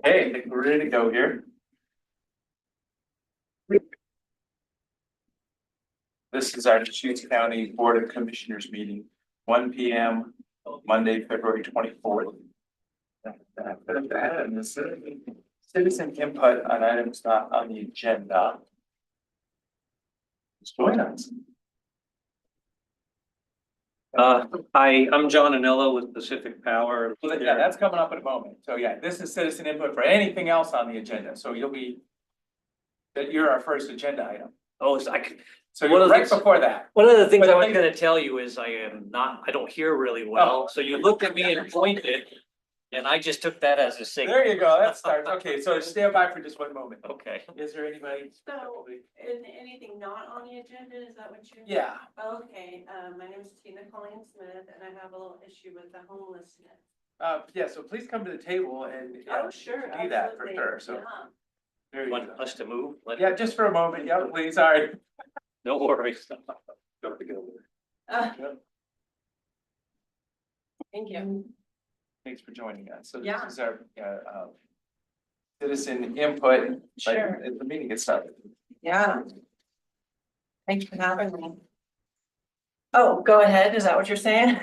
Hey, I think we're ready to go here. This is our Deschutes County Board of Commissioners meeting, 1 p.m. Monday, February 24th. And this citizen input on items not on the agenda. Just join us. Hi, I'm John Anello with Pacific Power. Yeah, that's coming up in a moment. So yeah, this is citizen input for anything else on the agenda. So you're our first agenda item. Oh, So One you're of right the- before that. one of the things But I was they- gonna tell you is I don't hear really well, so you looked at me and pointed. And I just took that as a signal. There you go. That starts. Okay, so stand by for just one moment. Okay. Is there anybody? So, is anything not on the agenda, is that what you're? Yeah. Okay, my name is Tina Colleen Smith, and I have a little issue with the homelessness. Yeah, so please come to the table and. Oh, sure. Do that for absolutely. sure, so. Yeah. There you Want go. us to move? Yeah, just for a moment. Yeah, please, sorry. No worries. Uh, Thank you. Thanks for joining us. So Yeah. this is our, citizen input. Like, Sure. as the meeting gets started. Yeah. Thanks for having me. Oh, go ahead, is that what you're saying?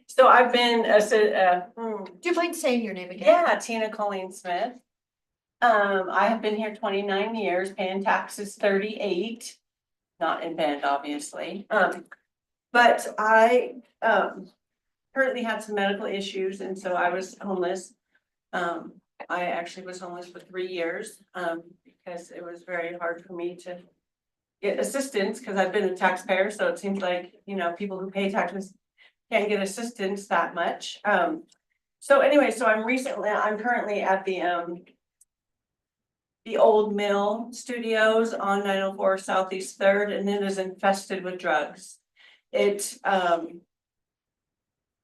So I've been, Do you mind saying your name again? yeah, Tina Colleen Smith. I have been here 29 years, paying taxes 38, not in Bend, obviously. But I, currently had some medical issues, and so I was homeless. I actually was homeless for 3 years, because it was very hard for me to get assistance, because I've been a taxpayer, so it seems like, people who pay taxes can't get assistance that much. So anyway, so I'm currently at the old mill studios on 904 Southeast Third, and it is infested with drugs.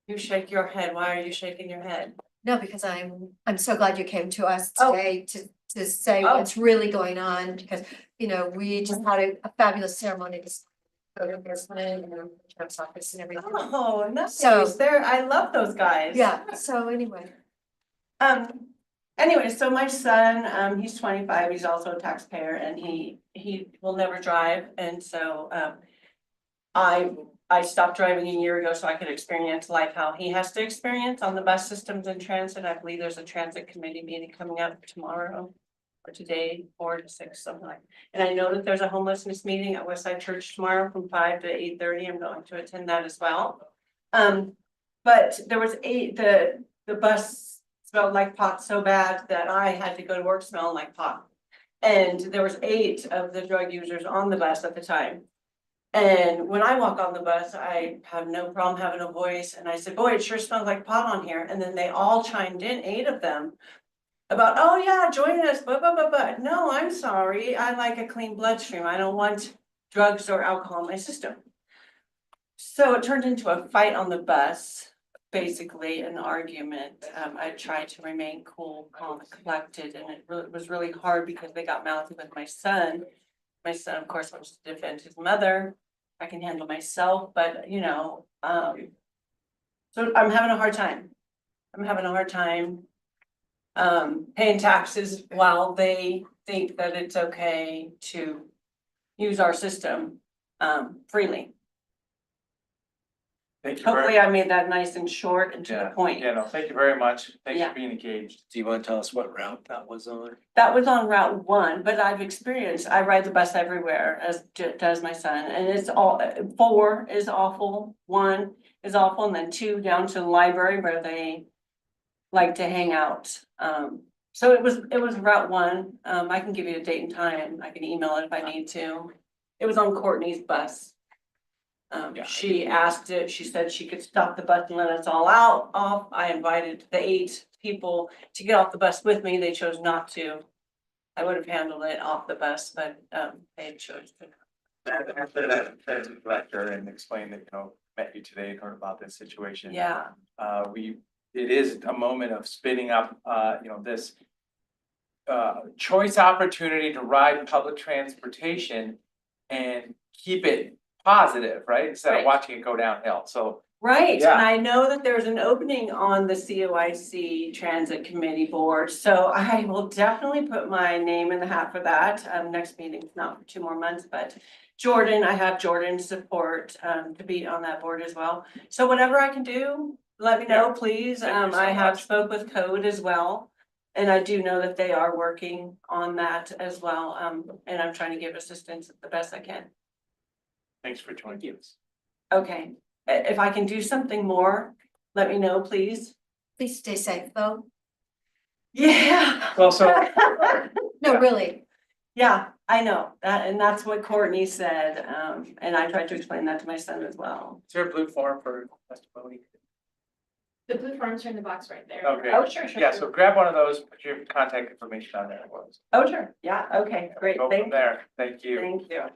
You shake your head. Why are you shaking your head? No, because I'm so glad you came to us Oh. today to say Oh. what's really going on, because, we just had a fabulous ceremony this. Sheriff's office and everything. Oh, nothing. So- There, I love those guys. Yeah, so anyway, Anyway, so my son, he's 25, he's also a taxpayer, and he will never drive, and so, I stopped driving a year ago so I could experience life how he has to experience on the bus systems and transit. I believe there's a transit committee meeting coming up tomorrow or today, 4 to 6, something like. And I know that there's a homelessness meeting at Westside Church tomorrow from 5 to 8:30. I'm going to attend that as well. But there was the bus smelled like pot so bad that I had to go to work smelling like pot. And there was 8 of the drug users on the bus at the time. And when I walk on the bus, I have no problem having a voice, and I said, boy, it sure smells like pot on here, and then they all chimed in, 8 of them. About, oh yeah, join us, but no, I'm sorry, I like a clean bloodstream, I don't want drugs or alcohol in my system. So it turned into a fight on the bus, basically an argument. I tried to remain cool, calm, and collected, and it was really hard because they got mouthy with my son. My son, of course, wants to defend his mother. I can handle myself, but so I'm having a hard time. Paying taxes while they think that it's okay to use our system freely. Thank you very. Hopefully I made that nice and short and to the point. Yeah, no, thank you very much. Thanks Yeah. for being engaged. Do you want to tell us what route that was on? That was on Route 1, but I ride the bus everywhere, as does my son, and it's 4 is awful, 1 is awful, and then 2 down to the library where they like to hang out. So it was Route 1. I can give you a date and time. I can email it if I need to. It was on Courtney's bus. She asked it, she said she could stop the bus and let us all off. I invited the 8 people to get off the bus with me. They chose not to. I would have handled it off the bus, but they chose to. That's a collector and explain that, met you today and heard about this situation. Yeah, It is a moment of spinning up, this choice opportunity to ride public transportation and keep it positive, right? Instead of Right. watching it go downhill. So Right, and Yeah. I know that there's an opening on the COIC Transit Committee Board, so I will definitely put my name in the hat for that. Next meeting's not for 2 more months, but Jordan, I have Jordan's support, to be on that board as well. So whatever I can do, let me know, please. Thank you so I have much. spoke with Code as well. And I do know that they are working on that as well, and I'm trying to give assistance the best I can. Thanks for joining us. Okay, if I can do something more, let me know, please. Please stay safe, though. Yeah. Well, so- No, Yeah. really. Yeah, I know, that, and that's what Courtney said, and I tried to explain that to my son as well. Is there a blue form for testimony? The blue forms are in the box right there. Okay. Oh, sure, sure. Yeah, so grab one of those, put your contact information on there. Oh, sure, yeah, okay, great, Go from there. Thank you. thank you.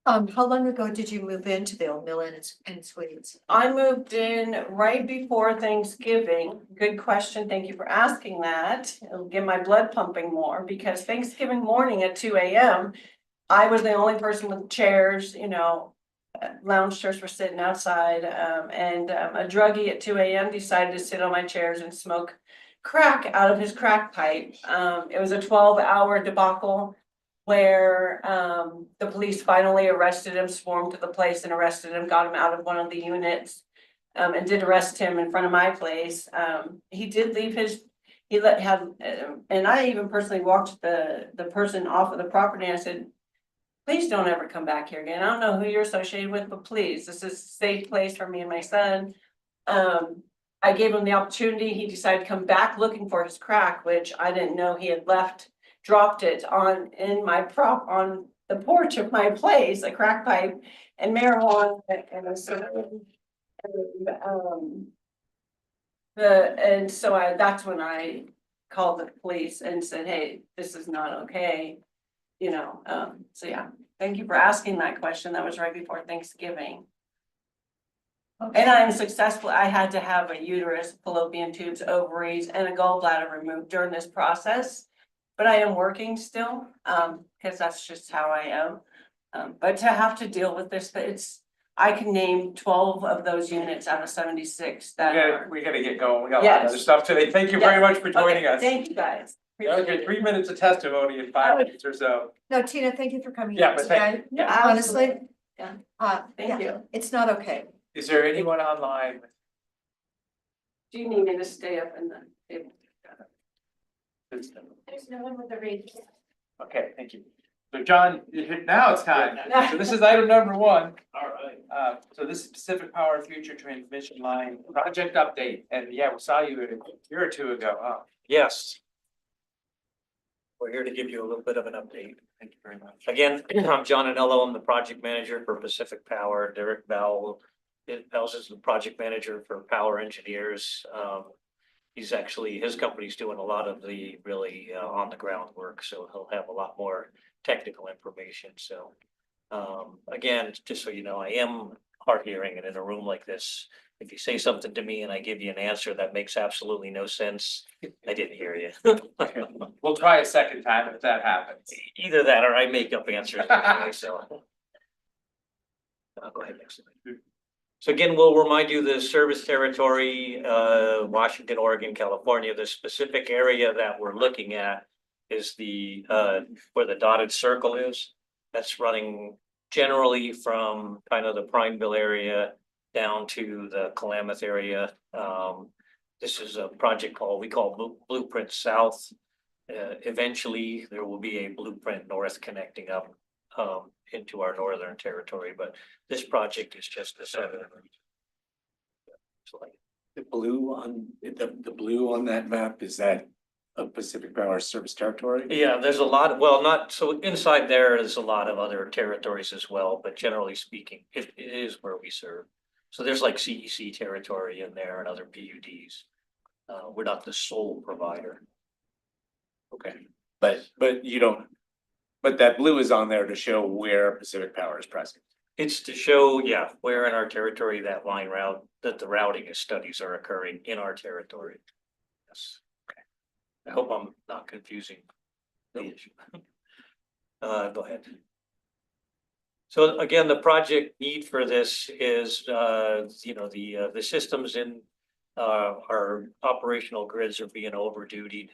How long ago did you move into the old mill and Swedes? I moved in right before Thanksgiving. Good question. Thank you for asking that. It'll get my blood pumping more because Thanksgiving morning at 2 a.m. I was the only person with chairs, lounge chairs were sitting outside, and a druggie at 2 a.m. decided to sit on my chairs and smoke crack out of his crack pipe. It was a 12-hour debacle where the police finally arrested him, swarmed to the place and arrested him, got him out of one of the units, and did arrest him in front of my place. He did leave and I even personally walked the person off of the property and I said, please don't ever come back here again. I don't know who you're associated with, but please, this is a safe place for me and my son. I gave him the opportunity. He decided to come back looking for his crack, which I didn't know he had dropped it on the porch of my place, a crack pipe and marijuana and a certain, that's when I called the police and said, hey, this is not okay. So yeah, thank you for asking that question. That was right before Thanksgiving. And I'm successful. I had to have a uterus, fallopian tubes, ovaries, and a gallbladder removed during this process. But I am working still, because that's just how I am. But to have to deal with this, I can name 12 of those units out of 76 that are. We gotta get going. We got a lot of other Yes. stuff today. Thank you very much for joining Okay, us. thank you, guys. Okay, 3 minutes of testimony in 5 minutes or so. No, Tina, thank you for coming. Yeah, in but thank today. Yeah, Honestly. Yeah. Yeah, Thank you. it's not okay. Is there anyone online? Do you need me to stay up in the? There's no one with a raise. Okay, thank you. So John, now it's time. So this is item number 1. All right. So this is Pacific Power Future Transmission Line Project Update. And yeah, we saw you a year or 2 ago, huh? Yes. We're here to give you a little bit of an update. Thank you very much. Again, I'm John Anello. I'm the project manager for Pacific Power. Derek Bowell is the project manager for Power Engineers. His company's doing a lot of the really on the ground work, so he'll have a lot more technical information. So again, just so you know, I am hard hearing, and in a room like this, if you say something to me and I give you an answer that makes absolutely no sense, I didn't hear you. We'll try a second time if that happens. Either that or I make up answers anyway, so. I'll go ahead next. So again, we'll remind you the service territory, Washington, Oregon, California, the specific area that we're looking at is where the dotted circle is. That's running generally from kind of the Prineville area down to the Klamath area. This is a project we call Blueprint South. Eventually, there will be a Blueprint North connecting up into our northern territory, but this project is just the southern. The blue on that map, is that a Pacific Power service territory? Yeah, there's a lot, well, not, so inside there is a lot of other territories as well, but generally speaking, it is where we serve. So there's like CEC territory in there and other PUDs. We're not the sole provider. Okay, but you don't, but that blue is on there to show where Pacific Power is present. It's to show, yeah, where in our territory that the routing studies are occurring in our territory. Yes. Okay. I hope I'm not confusing the issue. Go ahead. So again, the project need for this is, the systems in our operational grids are being over dutied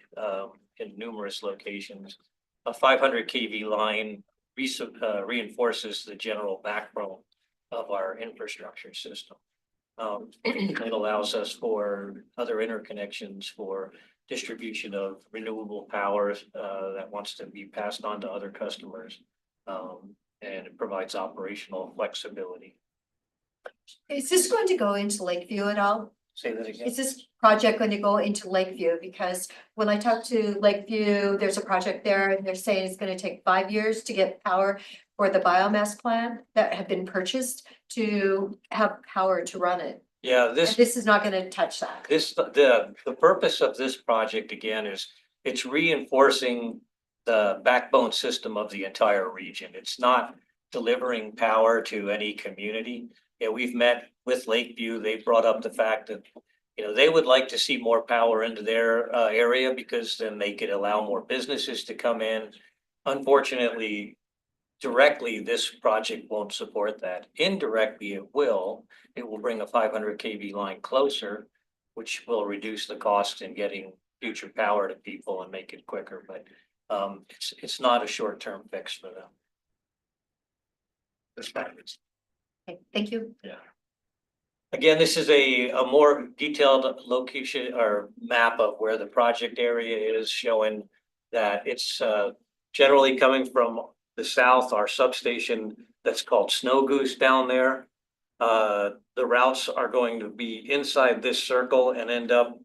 in numerous locations. A 500 kV line reinforces the general backbone of our infrastructure system. It allows us for other interconnections for distribution of renewable power that wants to be passed on to other customers. And it provides operational flexibility. Is this going to go into Lakeview at all? Say that again. Is this project going to go into Lakeview? Because when I talked to Lakeview, there's a project there and they're saying it's gonna take 5 years to get power for the biomass plant that have been purchased to have power to run it. Yeah, And this this is not gonna touch that. the purpose of this project again is it's reinforcing the backbone system of the entire region. It's not delivering power to any community. Yeah, we've met with Lakeview. They brought up the fact that, they would like to see more power into their area because then they could allow more businesses to come in. Unfortunately, directly, this project won't support that. Indirectly, it will. It will bring a 500 kV line closer, which will reduce the cost in getting future power to people and make it quicker, but it's not a short-term fix for them. Okay, thank you. Again, this is a more detailed location or map of where the project area is, showing that it's generally coming from the south, our substation that's called Snow Goose down there. The routes are going to be inside this circle and end up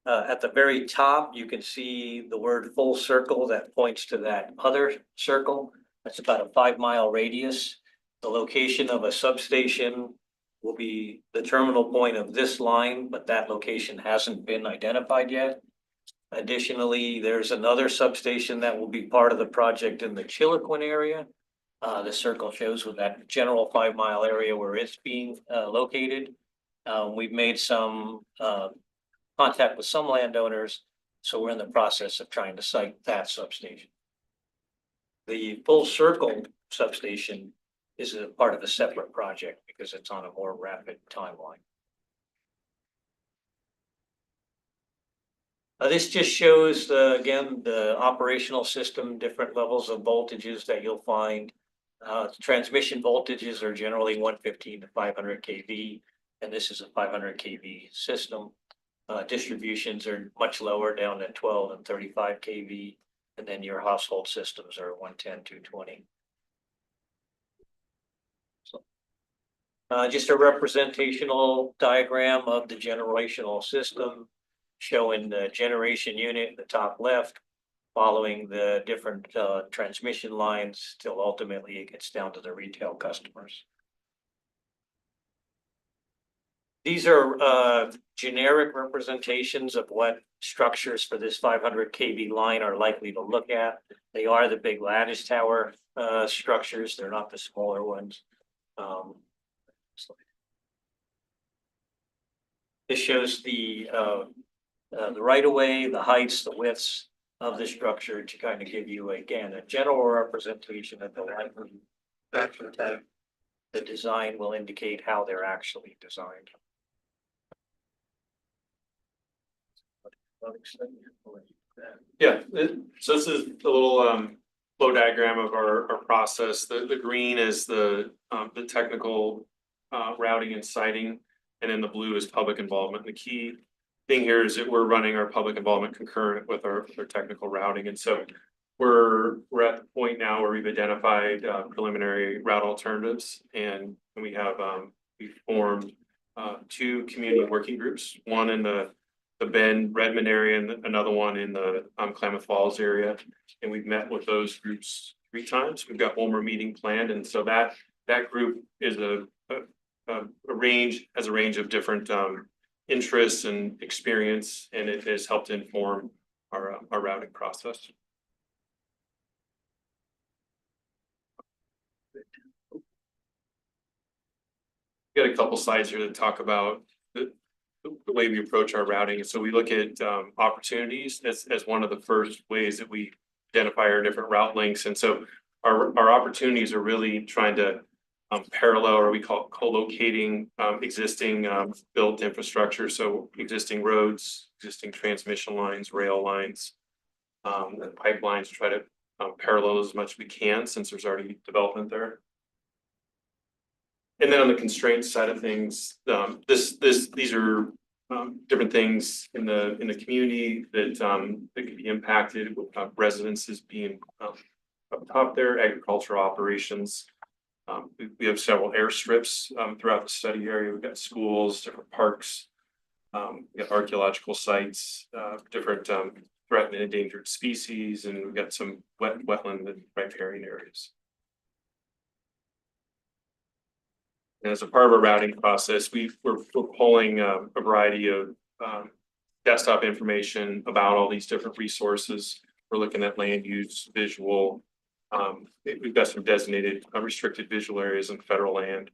at the very top. You can see the word full circle that points to that other circle. That's about a 5-mile radius. The location of a substation will be the terminal point of this line, but that location hasn't been identified yet. Additionally, there's another substation that will be part of the project in the Chiloquin area. The circle shows with that general 5-mile area where it's being located. We've made some contact with some landowners, so we're in the process of trying to site that substation. The full circle substation is a part of a separate project because it's on a more rapid timeline. This just shows again, the operational system, different levels of voltages that you'll find. Transmission voltages are generally 115 to 500 kV, and this is a 500 kV system. Distributions are much lower, down to 12 and 35 kV, and then your household systems are 110, 220. Just a representational diagram of the generational system, showing the generation unit in the top left, following the different transmission lines till ultimately it gets down to the retail customers. These are generic representations of what structures for this 500 kV line are likely to look at. They are the big lattice tower structures. They're not the smaller ones. This shows the right of way, the heights, the widths of the structure to kind of give you again a general representation of the likely. The design will indicate how they're actually designed. Yeah, so this is a little flow diagram of our process. The green is the technical routing and siting, and then the blue is public involvement. The key thing here is that we're running our public involvement concurrent with our technical routing, and so we're at the point now where we've identified preliminary route alternatives, and we have we formed 2 community working groups, one in the Bend Redmond area and another one in the Klamath Falls area, and we've met with those groups 3 times. We've got one more meeting planned, and so that group is a range of different interests and experience, and it has helped inform our routing process. Got a couple slides here that talk about the way we approach our routing. And so we look at opportunities as one of the first ways that we identify our different route links. And so our opportunities are really trying to parallel, or we call it co-locating, existing, built infrastructure, so existing roads, existing transmission lines, rail lines. And pipelines, try to parallel as much as we can, since there's already development there. And then on the constraint side of things, these are different things in the community that could be impacted with residences being up top there, agricultural operations. We have several airstrips throughout the study area. We've got schools, different parks, we got archaeological sites, different threatened and endangered species, and we've got some wetland and riparian areas. And as a part of our routing process, we're pulling a variety of desktop information about all these different resources. We're looking at land use, visual. We've got some designated unrestricted visual areas in federal land,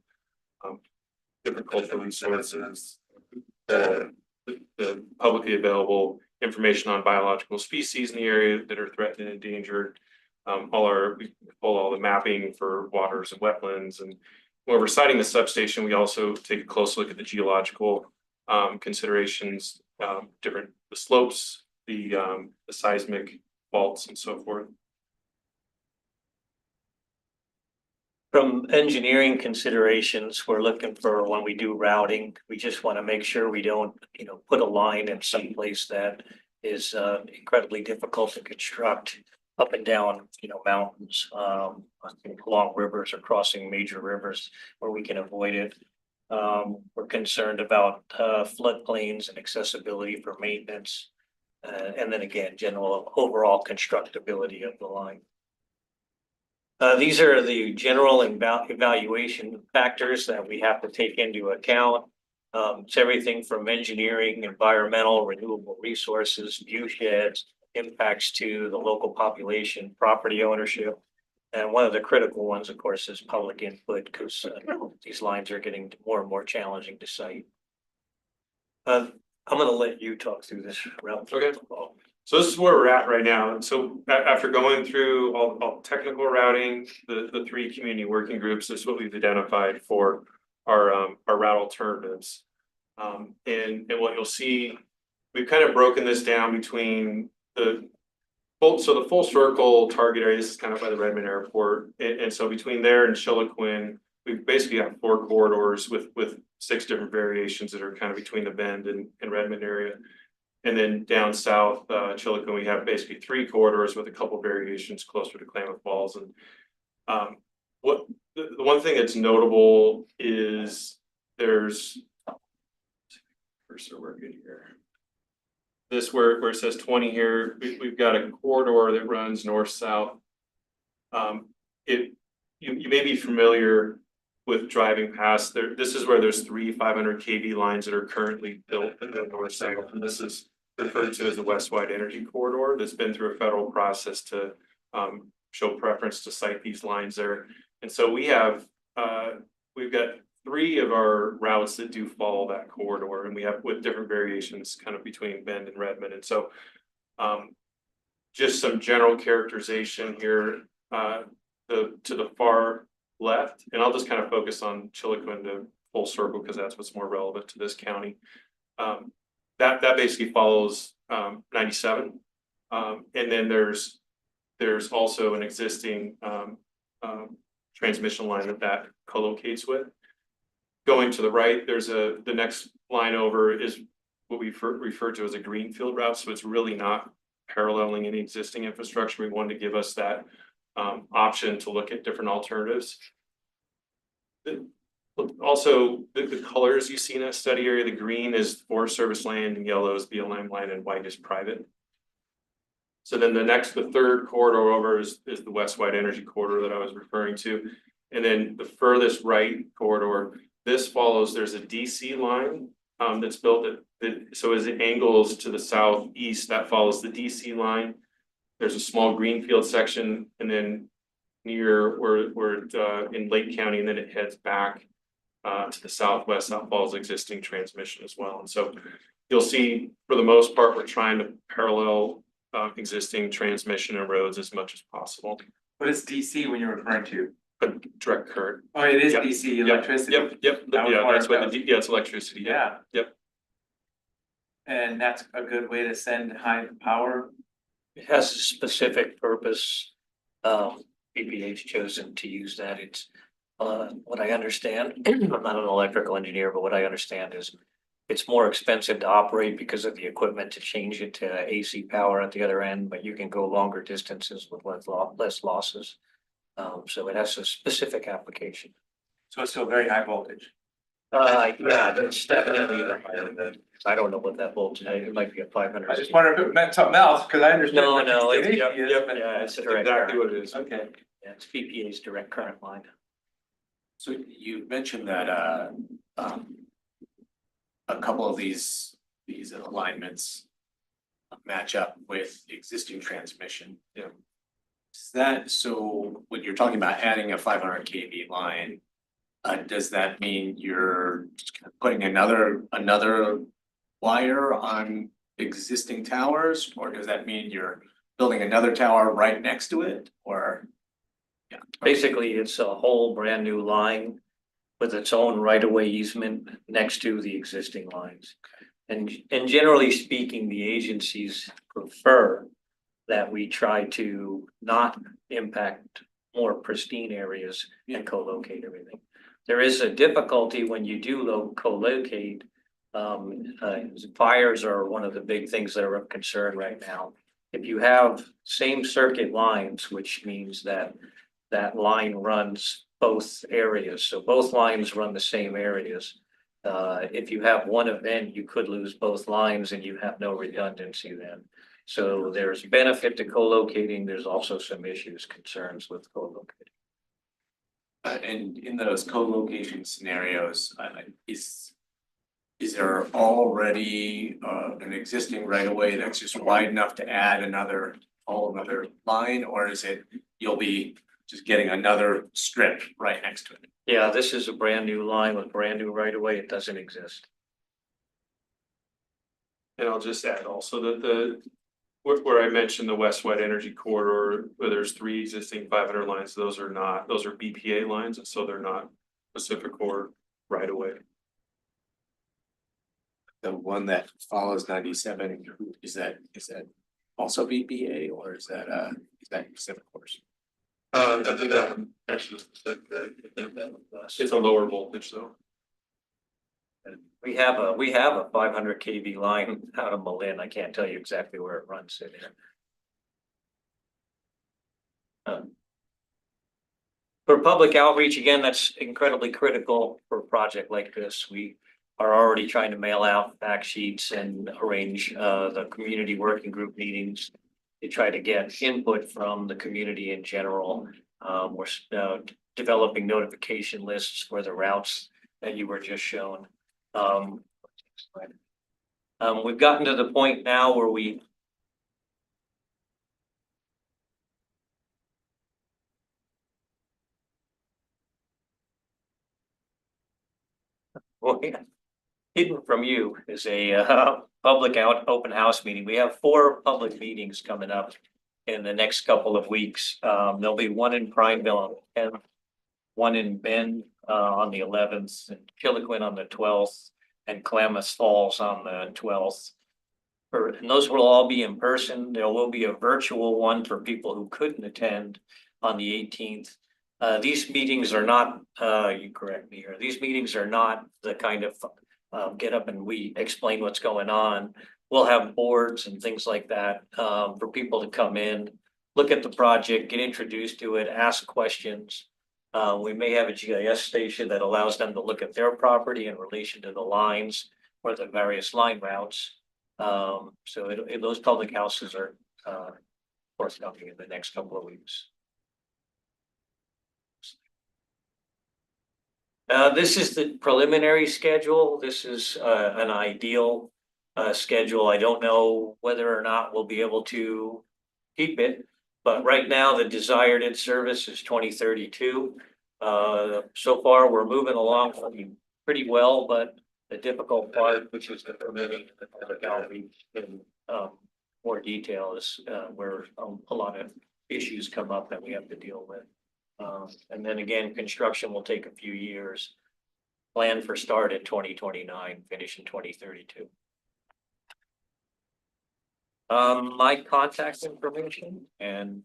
different cultural resources, the publicly available information on biological species in the area that are threatened and endangered. We pull all the mapping for waters and wetlands, and when we're siting the substation, we also take a close look at the geological considerations, the slopes, the seismic faults, and so forth. From engineering considerations, we're looking for, when we do routing, we just want to make sure we don't, put a line in some place that is incredibly difficult to construct up and down, mountains, along rivers or crossing major rivers where we can avoid it. We're concerned about floodplains and accessibility for maintenance. And then again, general overall constructability of the line. These are the general evaluation factors that we have to take into account. It's everything from engineering, environmental, renewable resources, view sheds, impacts to the local population, property ownership. And one of the critical ones, of course, is public input, because these lines are getting more and more challenging to site. I'm going to let you talk through this route. Okay. So this is where we're at right now. And so after going through all technical routing, the three community working groups, this is what we've identified for our route alternatives. And what you'll see, we've kind of broken this down between the full circle target area. This is kind of by the Redmond Airport. And so between there and Chiloquin, we've basically got 4 corridors with 6 different variations that are kind of between the Bend and Redmond area. And then down south, Chiloquin, we have basically 3 corridors with a couple variations closer to Klamath Falls. And the one thing that's notable is there's cursor working here. This where it says 20 here, we've got a corridor that runs north-south. You may be familiar with driving past there. This is where there's 3 500 kV lines that are currently built in the north-south, and this is referred to as the West-Wide Energy Corridor. That's been through a federal process to show preference to site these lines there. And so we've got 3 of our routes that do follow that corridor, and we have with different variations kind of between Bend and Redmond. And so just some general characterization here, to the far left, and I'll just kind of focus on Chiloquin to full circle because that's what's more relevant to this county. That basically follows 97, and then there's also an existing transmission line that co-locates with. Going to the right, there's the next line over is what we refer to as a greenfield route. So it's really not paralleling any existing infrastructure. We wanted to give us that option to look at different alternatives. Also, the colors you see in that study area, the green is Forest Service land, and yellow is BLM land, and white is private. So then the third corridor over is the West-Wide Energy Corridor that I was referring to. And then the furthest right corridor, this follows, there's a DC line that's built so as it angles to the southeast, that follows the DC line. There's a small greenfield section, and then near where in Lake County, and then it heads back to the southwest. That follows existing transmission as well. And so you'll see, for the most part, we're trying to parallel existing transmission and roads as much as possible. What is DC when you're referring to? But direct current. Oh, it is Yep. DC Yep, electricity. Yep, That was yeah, one that's of what those. yeah, it's electricity. Yeah. Yep. And that's a good way to send high power. It has a specific purpose. PPA's chosen to use that. It's, what I understand, I'm not an electrical engineer, but what I understand is it's more expensive to operate because of the equipment to change it to AC power at the other end, but you can go longer distances with less losses. So it has a specific application. So it's still very high voltage. Yeah, it's definitely, I don't know what that voltage is. It might be a 500. I just wonder if it meant something else, because I understand. No, what no, it's, DC yep, is, yep, but- yeah, it's a That's direct exactly current. what it is. Okay. Yeah, it's PPA's direct current line. So you mentioned that a couple of these alignments match up with existing transmission. Yeah. Is that, so when you're talking about adding a 500 kV line, does that mean you're just kind of putting another wire on existing towers? Or does that mean you're building another tower right next to it, or? Yeah. Basically, it's a whole brand new line with its own right-of-way easement next to the existing lines. And generally speaking, the agencies prefer that we try to not impact more pristine areas and co-locate everything. There is a difficulty when you do co-locate. Fires are one of the big things that are of concern right now. If you have same circuit lines, which means that that line runs both areas, so both lines run the same areas. If you have one event, you could lose both lines and you have no redundancy then. So there's benefit to co-locating. There's also some issues, concerns with co-locating. And in those co-location scenarios, is there already an existing right of way that's just wide enough to add another line, or is it you'll be just getting another strip right next to it? Yeah, this is a brand new line with brand new right of way. It doesn't exist. And I'll just add also that where I mentioned the West White Energy Corridor, where there's 3 existing 500 lines, those are BPA lines, and so they're not Pacific or right away. The one that follows 97, is that also VPA, or is that Pacific Course? It's a lower voltage though. We have a 500 kV line out of Malin. I can't tell you exactly where it runs in there. For public outreach, again, that's incredibly critical for a project like this. We are already trying to mail out fact sheets and arrange the community working group meetings to try to get input from the community in general. We're developing notification lists for the routes that you were just shown. We've gotten to the point now where we hidden from you is a public open house meeting. We have 4 public meetings coming up in the next couple of weeks. There'll be one in Prineville on the 10th, one in Bend on the 11th, and Chiloquin on the 12th, and Klamath Falls on the 12th. And those will all be in person. There will be a virtual one for people who couldn't attend on the 18th. These meetings are not, you correct me here, these meetings are not the kind of get up and we explain what's going on. We'll have boards and things like that for people to come in, look at the project, get introduced to it, ask questions. We may have a GIS station that allows them to look at their property in relation to the lines or the various line routes. So those public houses are forthcoming in the next couple of weeks. This is the preliminary schedule. This is an ideal schedule. I don't know whether or not we'll be able to keep it, but right now the desired in service is 2032. So far, we're moving along pretty well, but the difficult part, which is the permitting the public outreach in more detail, is where a lot of issues come up that we have to deal with. And then again, construction will take a few years. Plan for start in 2029, finish in 2032. My contact information, and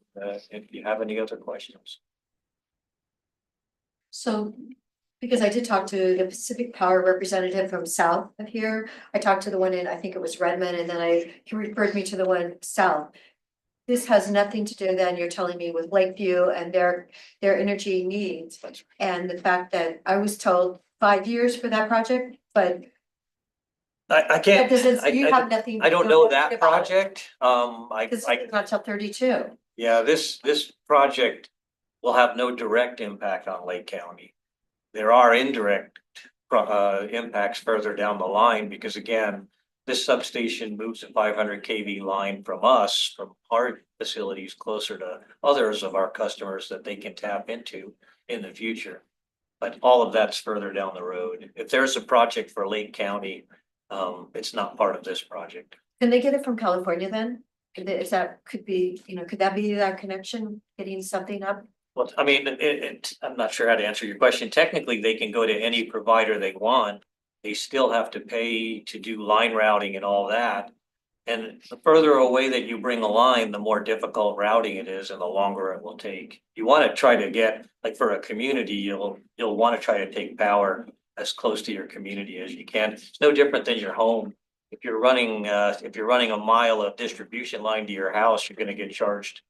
if you have any other questions. So, because I did talk to the Pacific Power representative from south of here, I talked to the one in, I think it was Redmond, and then he referred me to the one south. This has nothing to do then, you're telling me, with Lakeview and their energy needs. And the fact that I was told 5 years for that project, but I that can't, doesn't, you I have nothing. I don't know that project. Cause it's not till 32. Yeah, this project will have no direct impact on Lake County. There are indirect impacts further down the line, because again, this substation moves a 500 kV line from us, from our facilities closer to others of our customers that they can tap into in the future. But all of that's further down the road. If there's a project for Lake County, it's not part of this project. Can they get it from California then? Is that, could be, could that be that connection, getting something up? Well, I mean, I'm not sure how to answer your question. Technically, they can go to any provider they want. They still have to pay to do line routing and all that. And the further away that you bring a line, the more difficult routing it is and the longer it will take. You want to try to get, like for a community, you'll want to try to take power as close to your community as you can. It's no different than your home. If you're running a mile of distribution line to your house, you're going to get charged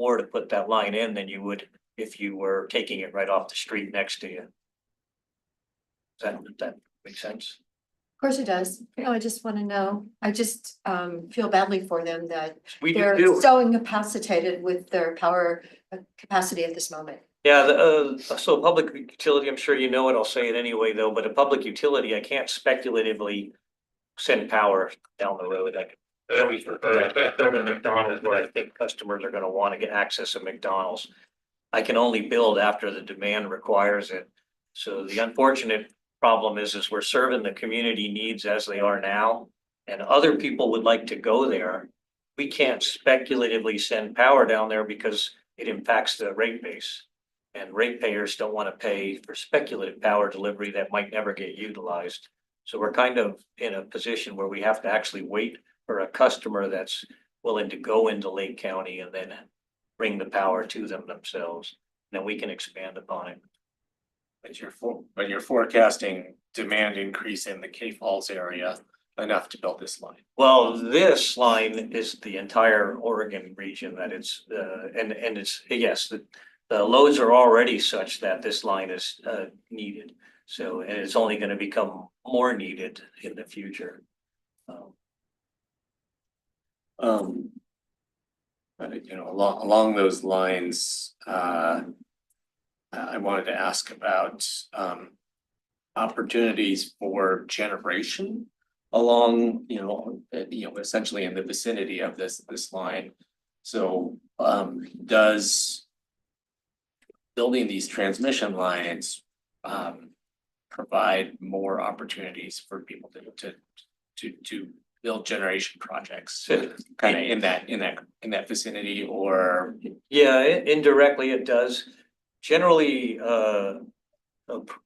more to put that line in than you would if you were taking it right off the street next to you. Does that make sense? Of course it does. I just want to know. I just feel badly for them that We they're do. so incapacitated with their power capacity at this moment. Yeah, so public utility, I'm sure you know it, I'll say it anyway though, but a public utility, I can't speculatively send power down the road. I can always build a McDonald's where I think customers are gonna wanna get access to McDonald's. I can only build after the demand requires it. So the unfortunate problem is we're serving the community needs as they are now, and other people would like to go there. We can't speculatively send power down there because it impacts the rate base. And ratepayers don't want to pay for speculative power delivery that might never get utilized. So we're kind of in a position where we have to actually wait for a customer that's willing to go into Lake County and then bring the power to them themselves. Then we can expand upon it. But you're forecasting demand increase in the Cape Falls area enough to build this line. Well, this line is the entire Oregon region that it's, and it's, yes, the loads are already such that this line is needed. So, and it's only going to become more needed in the future. Along those lines, I wanted to ask about opportunities for generation along, essentially in the vicinity of this line. So, does building these transmission lines provide more opportunities for people to build generation projects kind of in that vicinity, or? Yeah, indirectly it does. Generally, a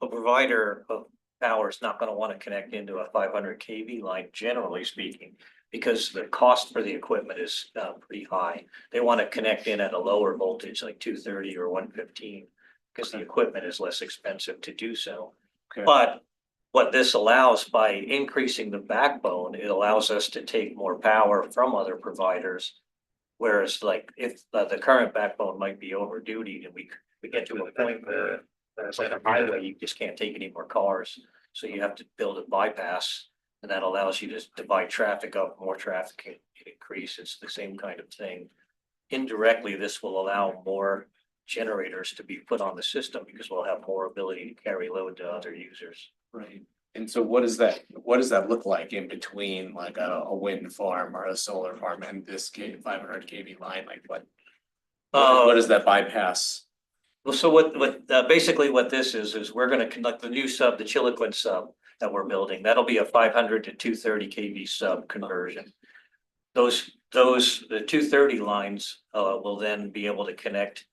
provider of power is not going to want to connect into a 500 kV line, generally speaking, because the cost for the equipment is pretty high. They want to connect in at a lower voltage, like 230 or 115, because the equipment is less expensive to do so. Okay. But what this allows, by increasing the backbone, it allows us to take more power from other providers. Whereas like if the current backbone might be over duty and we get to a point where it's like a highway, you just can't take any more cars. So you have to build a bypass, and that allows you to divide traffic up, more traffic can increase. It's the same kind of thing. Indirectly, this will allow more generators to be put on the system because we'll have more ability to carry load to other users. Right. And so what does that look like in between like a wind farm or a solar farm and this 500 kV line? Like what is that bypass? Well, so what basically what this is we're going to conduct the new sub, the Chiloquin sub that we're building. That'll be a 500 to 230 kV sub conversion. The 230 lines will then be able to connect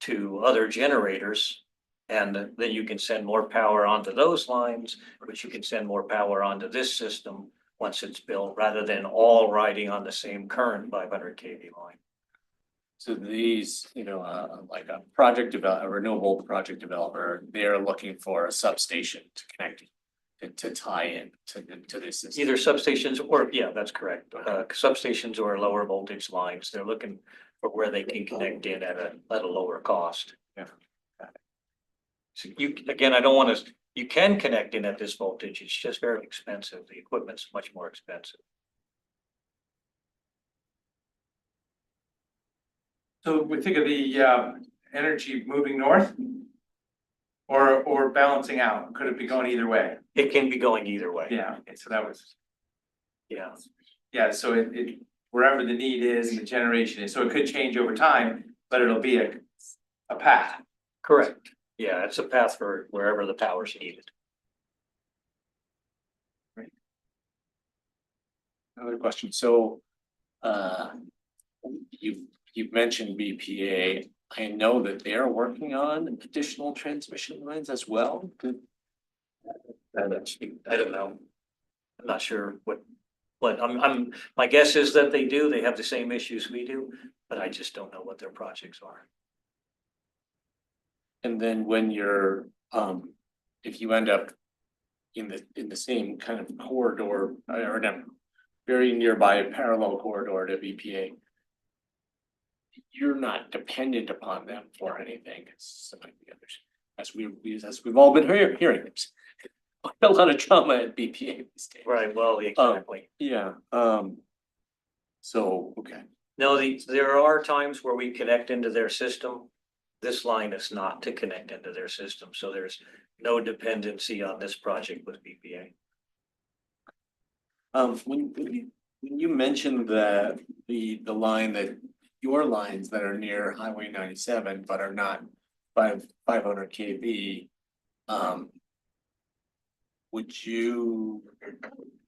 to other generators. And then you can send more power onto those lines, which you can send more power onto this system once it's built, rather than all riding on the same current 500 kV line. So these, like a renewable project developer, they're looking for a substation to connect, to tie in to this system. Either substations or, yeah, that's correct. Substations or lower voltage lines. They're looking for where they can connect in at a lower cost. Yeah. So you, again, I don't want to, you can connect in at this voltage. It's just very expensive. The equipment's much more expensive. So we think of the energy moving north? Or balancing out, could it be going either way? It can be going either way. Yeah, so that was, Yeah, yeah, so it, wherever the need is and the generation is, so it could change over time, but it'll be a path. correct. Yeah, it's a path for wherever the power's needed. Another question, so, you've mentioned BPA, I know that they're working on additional transmission lines as well. I don't know. I'm not sure what my guess is that they do, they have the same issues we do, but I just don't know what their projects are. And then when you're, if you end up in the same kind of corridor, or in a very nearby parallel corridor to BPA, you're not dependent upon them for anything, as some of the others, as we've all been hearing, there's a lot of trauma at BPA these days. Right, well, exactly. Yeah, so, okay, No, there are times where we connect into their system. This line is not to connect into their system, so there's no dependency on this project with BPA. when you mentioned the line that, your lines that are near Highway 97, but are not 500 kV, would you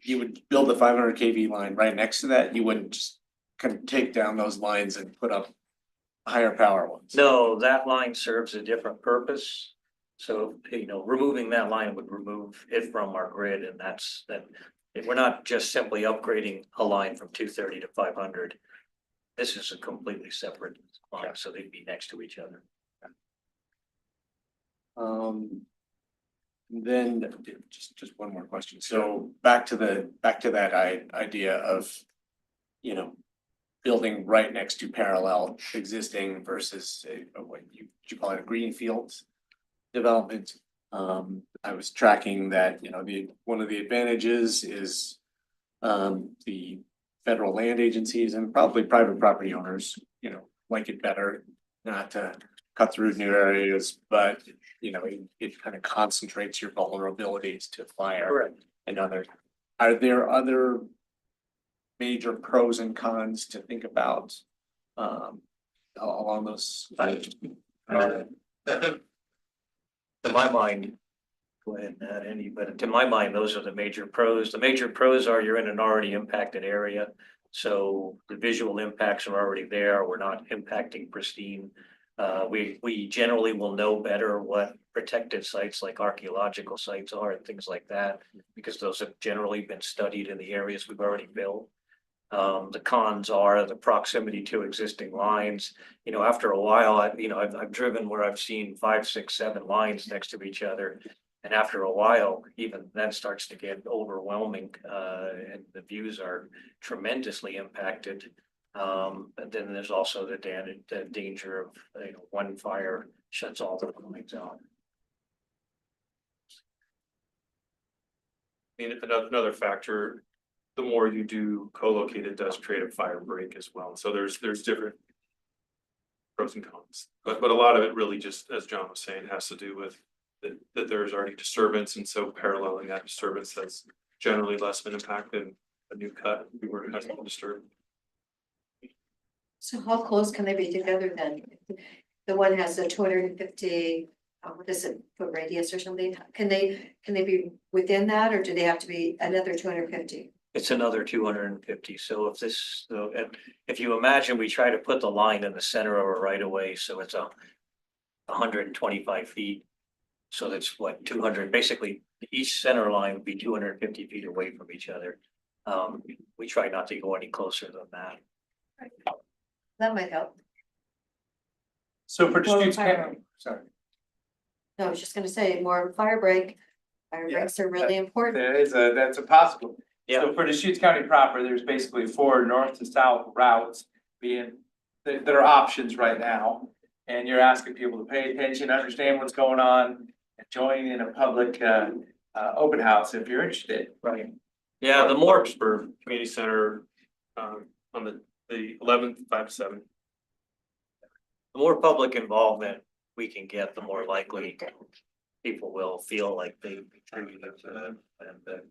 would build a 500 kV line right next to that? You wouldn't just kind of take down those lines and put up higher power ones? No, that line serves a different purpose. So, removing that line would remove it from our grid, and that's that. We're not just simply upgrading a line from 230 to 500. This is a completely separate line, so they'd be next to each other. Then just one more question. So back to that idea of, building right next to parallel existing versus what you call it, a greenfield development. I was tracking that, one of the advantages is the federal land agencies and probably private property owners, like it better not to cut through new areas, but it kind of concentrates your vulnerabilities to fire. Correct. And are there other major pros and cons to think about along those lines? To my mind, go ahead and add any, but to my mind, those are the major pros. The major pros are you're in an already impacted area. So the visual impacts are already there. We're not impacting pristine. We generally will know better what protected sites like archaeological sites are and things like that, because those have generally been studied in the areas we've already built. The cons are the proximity to existing lines. After a while, I've driven where I've seen 5, 6, 7 lines next to each other. And after a while, even that starts to get overwhelming, and the views are tremendously impacted. But then there's also the danger of, one fire shuts all the lines out. I mean, another factor, the more you do co-located does create a fire break as well. So there's different pros and cons, but a lot of it really just, as John was saying, has to do with that there's already disturbance, and so paralleling that disturbance has generally less of an impact than a new cut if we were to have it disturbed. So how close can they be together then? The one has a 250, what is it, foot radius or something? Can they be within that, or do they have to be another 250? It's another 250. So if you imagine we try to put the line in the center of a right of way, so it's hundred and 25 feet. So that's what, 200, basically, each center line would be 250 feet away from each other. We try not to go any closer than that. That might help. So for Well, Deschutes fire- County, sorry. No, I was just gonna say, more fire break. Fire Yeah, breaks are really important. That's a possible. Yeah. So for Deschutes County proper, there's basically 4 north to south routes being, that are options right now. And you're asking people to pay attention, understand what's going on, and join in a public, open house if you're interested. Right. Yeah, the more, Larkspur Community Center, on the 11th, 5 to 7. the more public involvement we can get, the more likely people will feel like they contributed to it. And,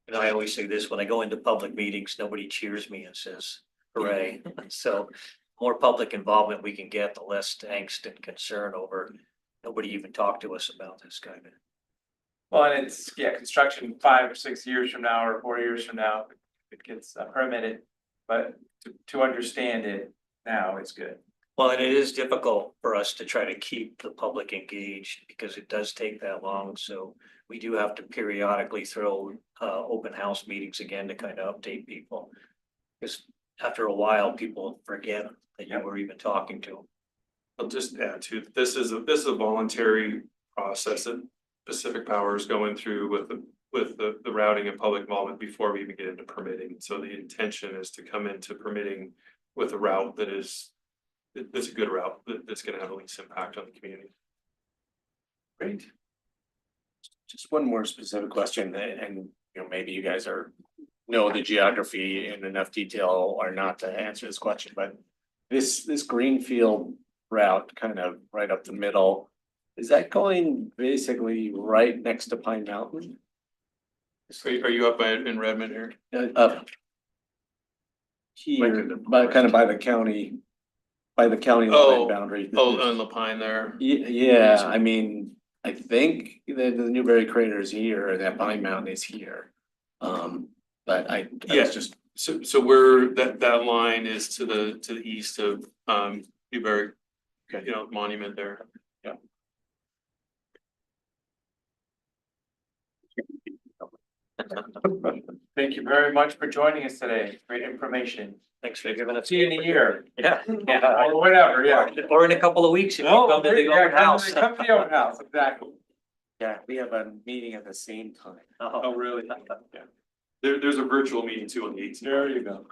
you know, I always say this, when I go into public meetings, nobody cheers me and says hooray. So more public involvement we can get, the less angst and concern over, nobody even talked to us about this kind of. Well, and it's, yeah, construction 5 or 6 years from now or 4 years from now, it gets permitted. But to understand it now is good. Well, and it is difficult for us to try to keep the public engaged because it does take that long. So we do have to periodically throw open house meetings again to kind of update people. Because after a while, people forget that you were even talking to them. I'll just add to, this is a voluntary process that Pacific Power is going through with the routing and public involvement before we even get into permitting. So the intention is to come into permitting with a route that's a good route, that's gonna have the least impact on the community. Great. Just one more specific question, and you know, maybe you guys know the geography in enough detail or not to answer this question, but this greenfield route kind of right up the middle, is that going basically right next to Pine Mountain? Are you up in Redmond here? Up here, but kind of by the county line Oh, boundary. Oh, on the Pine there. Yeah, I mean, I think the Newberry Crater is here, and that Pine Mountain is here. But I Yeah. was just, So we're, that line is to the east of Newberry, you know, monument there. Thank you very much for joining us today. Great information. Thanks for giving us. See you in a year. Yeah. Or whatever, yeah. Or in a couple of weeks if you No, come to the yeah, open house. come to the open house, exactly. yeah, we have a meeting at the same time. Oh, really? Yeah. There's a virtual meeting too on the 18th. There you go.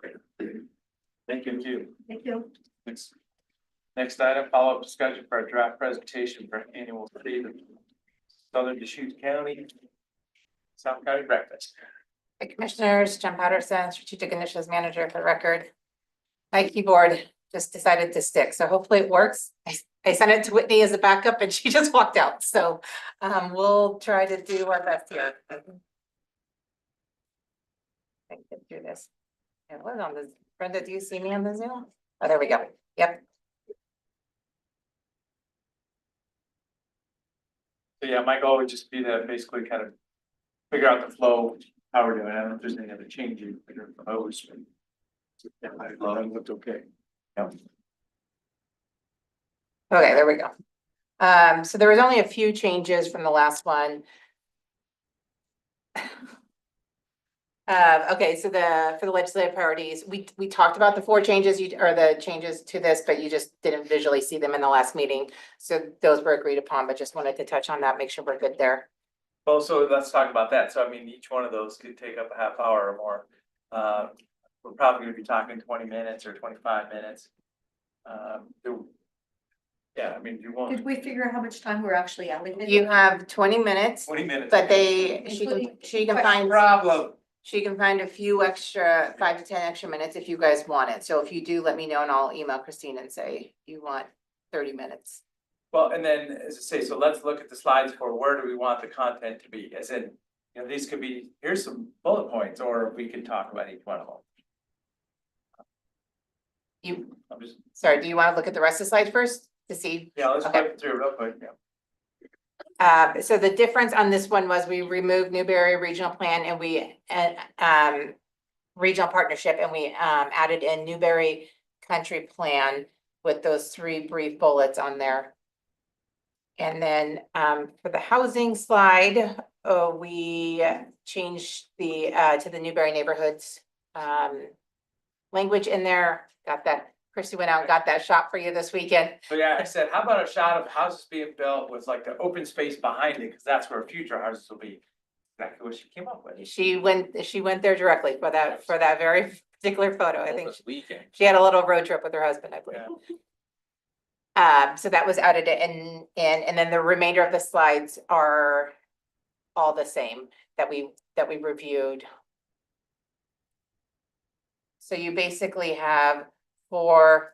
Thank you. Thank you. Next item, follow-up discussion for a draft presentation for annual state of Southern Deschutes County, South County breakfast. Hi, Commissioners, Jen Patterson, Strategic Initiatives Manager for the record. My keyboard just decided to stick, so hopefully it works. I sent it to Whitney as a backup and she just walked out, so we'll try to do our best here. I can get through this. It was on the, Brenda, do you see me on the Zoom? Oh, there we go. Yep. So yeah, my goal would just be to basically kind of figure out the flow, how we're doing. I don't know if there's any other changes that are proposed. Yeah, I looked okay. Yeah. Okay, there we go. So there was only a few changes from the last one. Okay, so for the legislative priorities, we talked about the 4 changes or the changes to this, but you just didn't visually see them in the last meeting. So those were agreed upon, but just wanted to touch on that, make sure we're good there. Well, so let's talk about that. So I mean, each one of those could take up a half hour or more. We're probably gonna be talking 20 minutes or 25 minutes. Yeah, I mean, you want Did we figure out how much time we're actually allocated? You have 20 minutes, 20 minutes. but she can find. Problem. She can find a few extra, 5 to 10 extra minutes if you guys want it. So if you do, let me know and I'll email Christine and say you want 30 minutes. Well, and then, as I say, so let's look at the slides for where do we want the content to be, as in, you know, these could be, here's some bullet points, or we can talk about each one of them. I'm just, Sorry, do you want to look at the rest of the slides first to see? yeah, let's Okay. flip through real quick, yeah. So the difference on this one was we removed Newberry Regional Plan and we, regional partnership, and we, added in Newberry Country Plan with those 3 brief bullets on there. And then for the housing slide, we changed the to the Newberry neighborhoods language in there. Got that, Christy went out and got that shot for you this weekend. So yeah, I said, how about a shot of houses being built with like the open space behind it, because that's where future houses will be. Exactly what she came up with. She went there directly for that very particular photo. I think This weekend. she had a little road trip with her husband, I believe. So that was added in, and then the remainder of the slides are all the same that we reviewed. So you basically have four.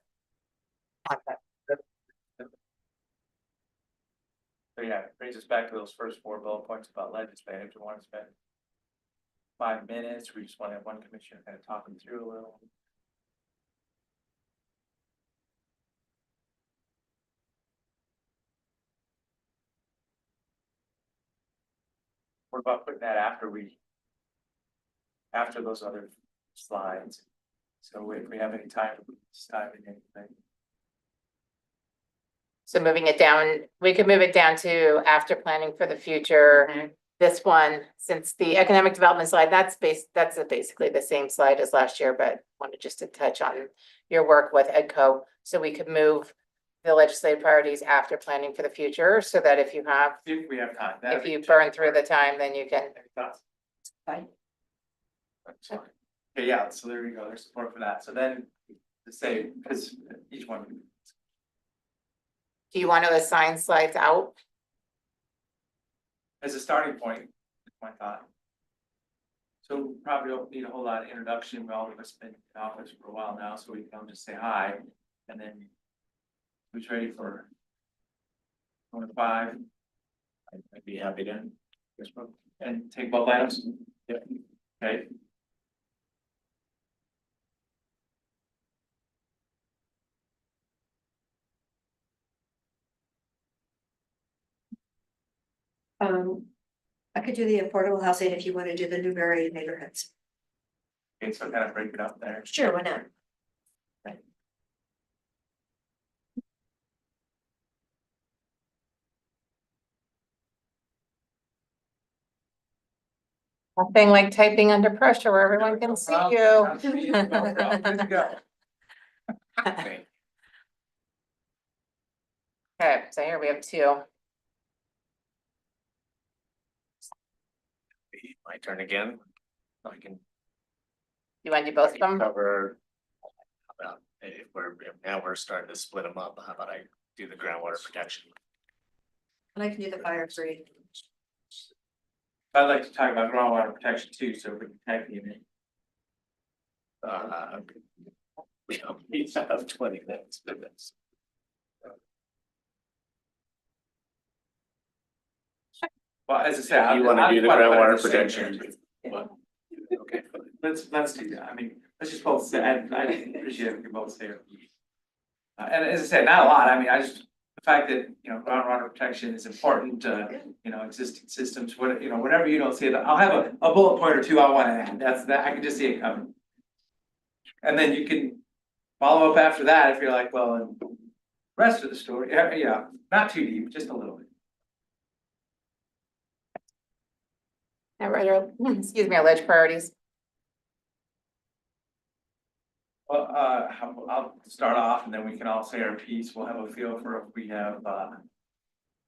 So yeah, it brings us back to those first 4 bullet points about legislative. Do you want to spend 5 minutes? We just want to have one commissioner kind of talking through a little. What about putting that after those other slides? So if we have any time, we can just dive in anything. So moving it down, we could move it down to after planning for the future. This one, since the economic development slide, that's basically the same slide as last year, but wanted just to touch on your work with EDCO. So we could move the legislative priorities after planning for the future, so that if you have, If we have time. if you burn through the time, then you can. Fine. Okay, yeah, so there we go, there's support for that, so then, to say, because each one. Do you want to assign slides out? As a starting point, is my thought. So probably don't need a whole lot of introduction, we all of us been in office for a while now, so we can just say hi, and then. Who's ready for? 1 to 5? I'd be happy to. And take both items? Yep. Okay. I could do the affordable housing if you want to do the Newberry neighborhoods. Okay, so kind of break it up there. Sure, why not? Nothing like typing under pressure where everyone can see you. No problem, good to go. Okay. Okay, so here we have 2. My turn again. I can You want to do both of them? cover. How about if now we're starting to split them up, how about I do the groundwater protection? And I can do the fire free. I'd like to talk about groundwater protection too, so we can tag team it. We only have 20 minutes for this. Well, as I said. You wanna do the I'd- groundwater protection? Well, Okay. let's do that, I mean, let's just both say, I appreciate it, you both say. And as I said, not a lot, I mean, I just, the fact that, you know, groundwater protection is important to, you know, existing systems, what, you know, whatever you don't see, I'll have a bullet point or 2 I wanna add, that's, that, I can just see it coming. And then you can follow up after that if you're like, well, and rest of the story, yeah, not too deep, just a little bit. Now, excuse me, alleged priorities. Well, I'll start off and then we can all say our piece, we'll have a feel for if we have, time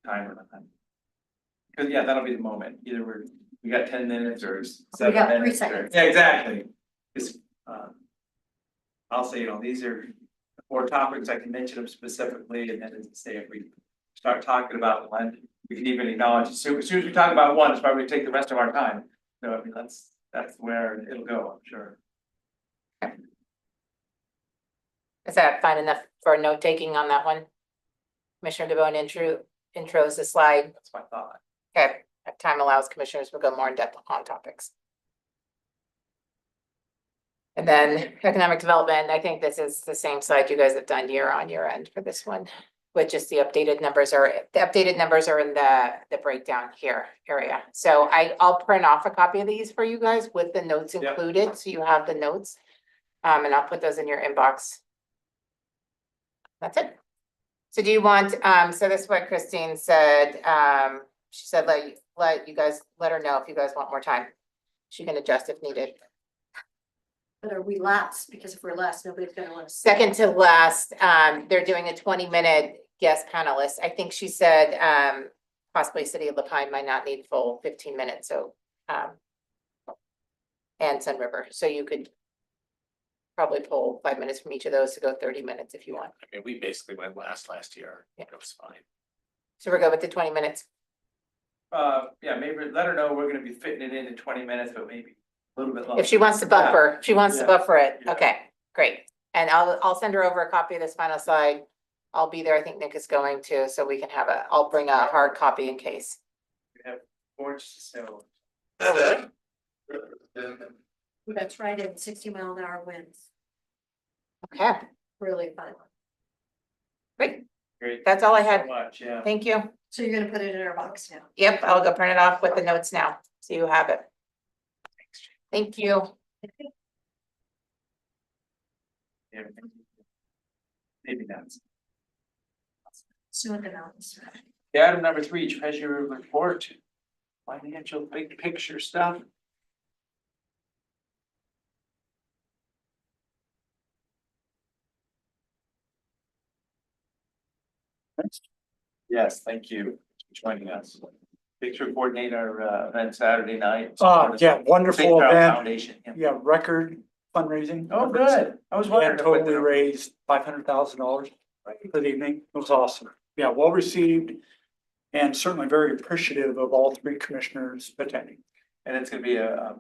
or not. Cause yeah, that'll be the moment, either we got 10 minutes or 7 got 3 minutes or- seconds. Yeah, exactly. Cause, I'll say, you know, these are 4 topics, I can mention them specifically, and then as I say, if we start talking about one, we can even acknowledge, as soon as we talk about one, it's probably gonna take the rest of our time. So I mean, that's where it'll go, I'm sure. Is that fine enough for note taking on that one? Commissioner DeBonne intros the slide. That's my thought. Okay, if time allows, commissioners will go more in depth on topics. And then economic development, I think this is the same slide you guys have done year on year end for this one. With just the updated numbers are in the breakdown here area. So I'll print off a copy of these for you guys with the notes Yep. included, so you have the notes. And I'll put those in your inbox. That's it. So do you want, so this is what Christine said, she said, let you guys, let her know if you guys want more time. She can adjust if needed. But are we last? Because if we're last, nobody's gonna want to. Second to last, they're doing a 20-minute guest panelist. I think she said, possibly City of La Pine might not need full 15 minutes, so, and Sun River, so you could probably pull 5 minutes from each of those to go 30 minutes if you want. I mean, we basically went last year. Yeah. It was fine. So we're good with the 20 minutes. Yeah, maybe let her know we're gonna be fitting it in 20 minutes, but maybe a little bit longer. If she wants to buffer, she wants to Yeah. buffer it. Yeah. Okay, great. And I'll send her over a copy of this final slide. I'll be there. I think Nick is going to, so we can have I'll bring a hard copy in case. We have gorgeous snow. That's right, and 60-mile-an-hour winds, Okay, really fun. great. Great. That's all I Thank had. you so much, yeah. Thank you. So you're gonna put it in our box now. Yep, I'll go print it off with the notes now, so you have it. Thank you. Yeah. Maybe that's. So in the mountains. Yeah, item number 3, treasurer report. Financial big picture stuff. Yes, thank you for joining us. Picture coordinator, event Saturday night. Yeah, wonderful St. Charles event. Foundation. Yeah. Yeah, record fundraising. Oh, good. I was wondering. And if we totally did- raised $500,000 for the evening. It was awesome. Yeah, well received. And certainly very appreciative of all 3 commissioners attending. And it's gonna be a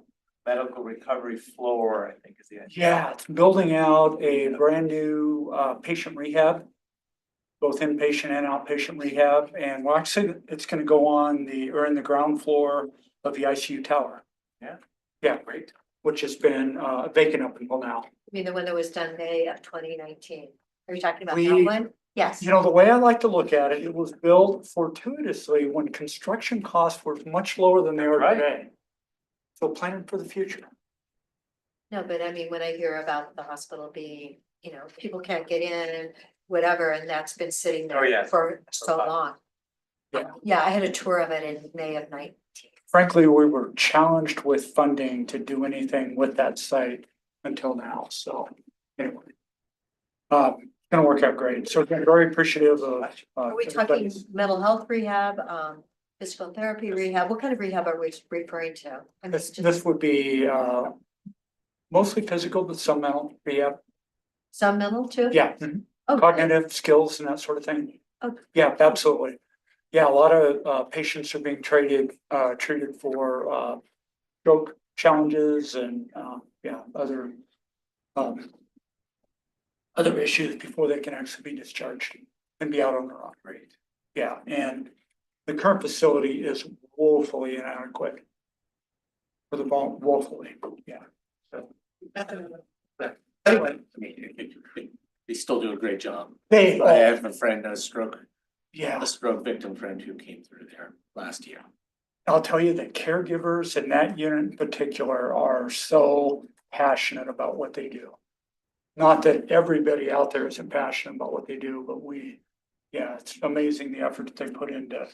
medical recovery floor, I think is the. Yeah, it's building out a brand new patient rehab. Both inpatient and outpatient rehab, and well, actually, it's gonna go on in the ground floor of the ICU tower. Yeah. Yeah, Great. which has been vacant up until now. I mean, the one that was done May of 2019. Are you talking about We- that one? Yes. You know, the way I like to look at it, it was built fortuitously when construction costs were much lower than they are Right. today. So planning for the future. No, but I mean, when I hear about the hospital being, people can't get in and whatever, and that's been sitting Oh, there yes. for so fun. long. Yeah. Yeah, I had a tour of it in May of 19. Frankly, we were challenged with funding to do anything with that site until now, so anyway. Gonna work out great, so again, very appreciative of. Are we talking everybody's- mental health rehab, physical therapy rehab? What kind of rehab are we referring to? I mean, This would be mostly physical, but some mental rehab, some mental too? yeah, Oh, cognitive skills and that sort of thing. Okay. Yeah, absolutely. Yeah, a lot of patients are being treated for stroke challenges and other issues before they can actually be discharged and be out on their own. Right. Yeah, and the current facility is woefully inadequate. Woefully, yeah. So, anyway, I mean, they still do a great job. they, I have a friend, a stroke victim friend who came through there last year. I'll tell you that caregivers in that unit in particular are so passionate about what they do. Not that everybody out there isn't passionate about what they do, but it's amazing the effort that they put into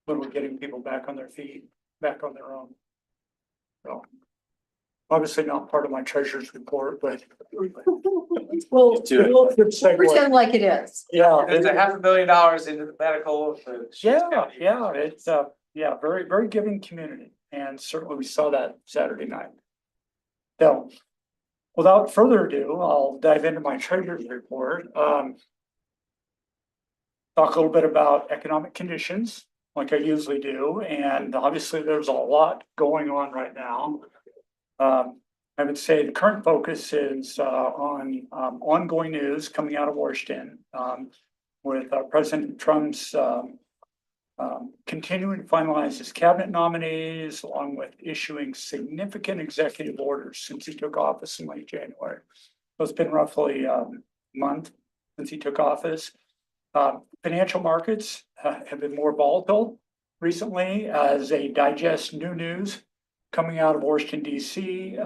literally getting people back on their feet, back on their own. So obviously not part of my treasurer's report, but well, You do it. we'll good segue. pretend like it is. Yeah. There's $500,000 into the medical. It's very, very giving community, and certainly we saw that Saturday night. So, without further ado, I'll dive into my treasurer's report. Talk a little bit about economic conditions, like I usually do, and obviously there's a lot going on right now. I would say the current focus is on ongoing news coming out of Washington, with President Trump's continuing to finalize his cabinet nominees, along with issuing significant executive orders since he took office in late January. So it's been roughly a month since he took office. Financial markets have been more volatile recently as they digest new news coming out of Washington, DC.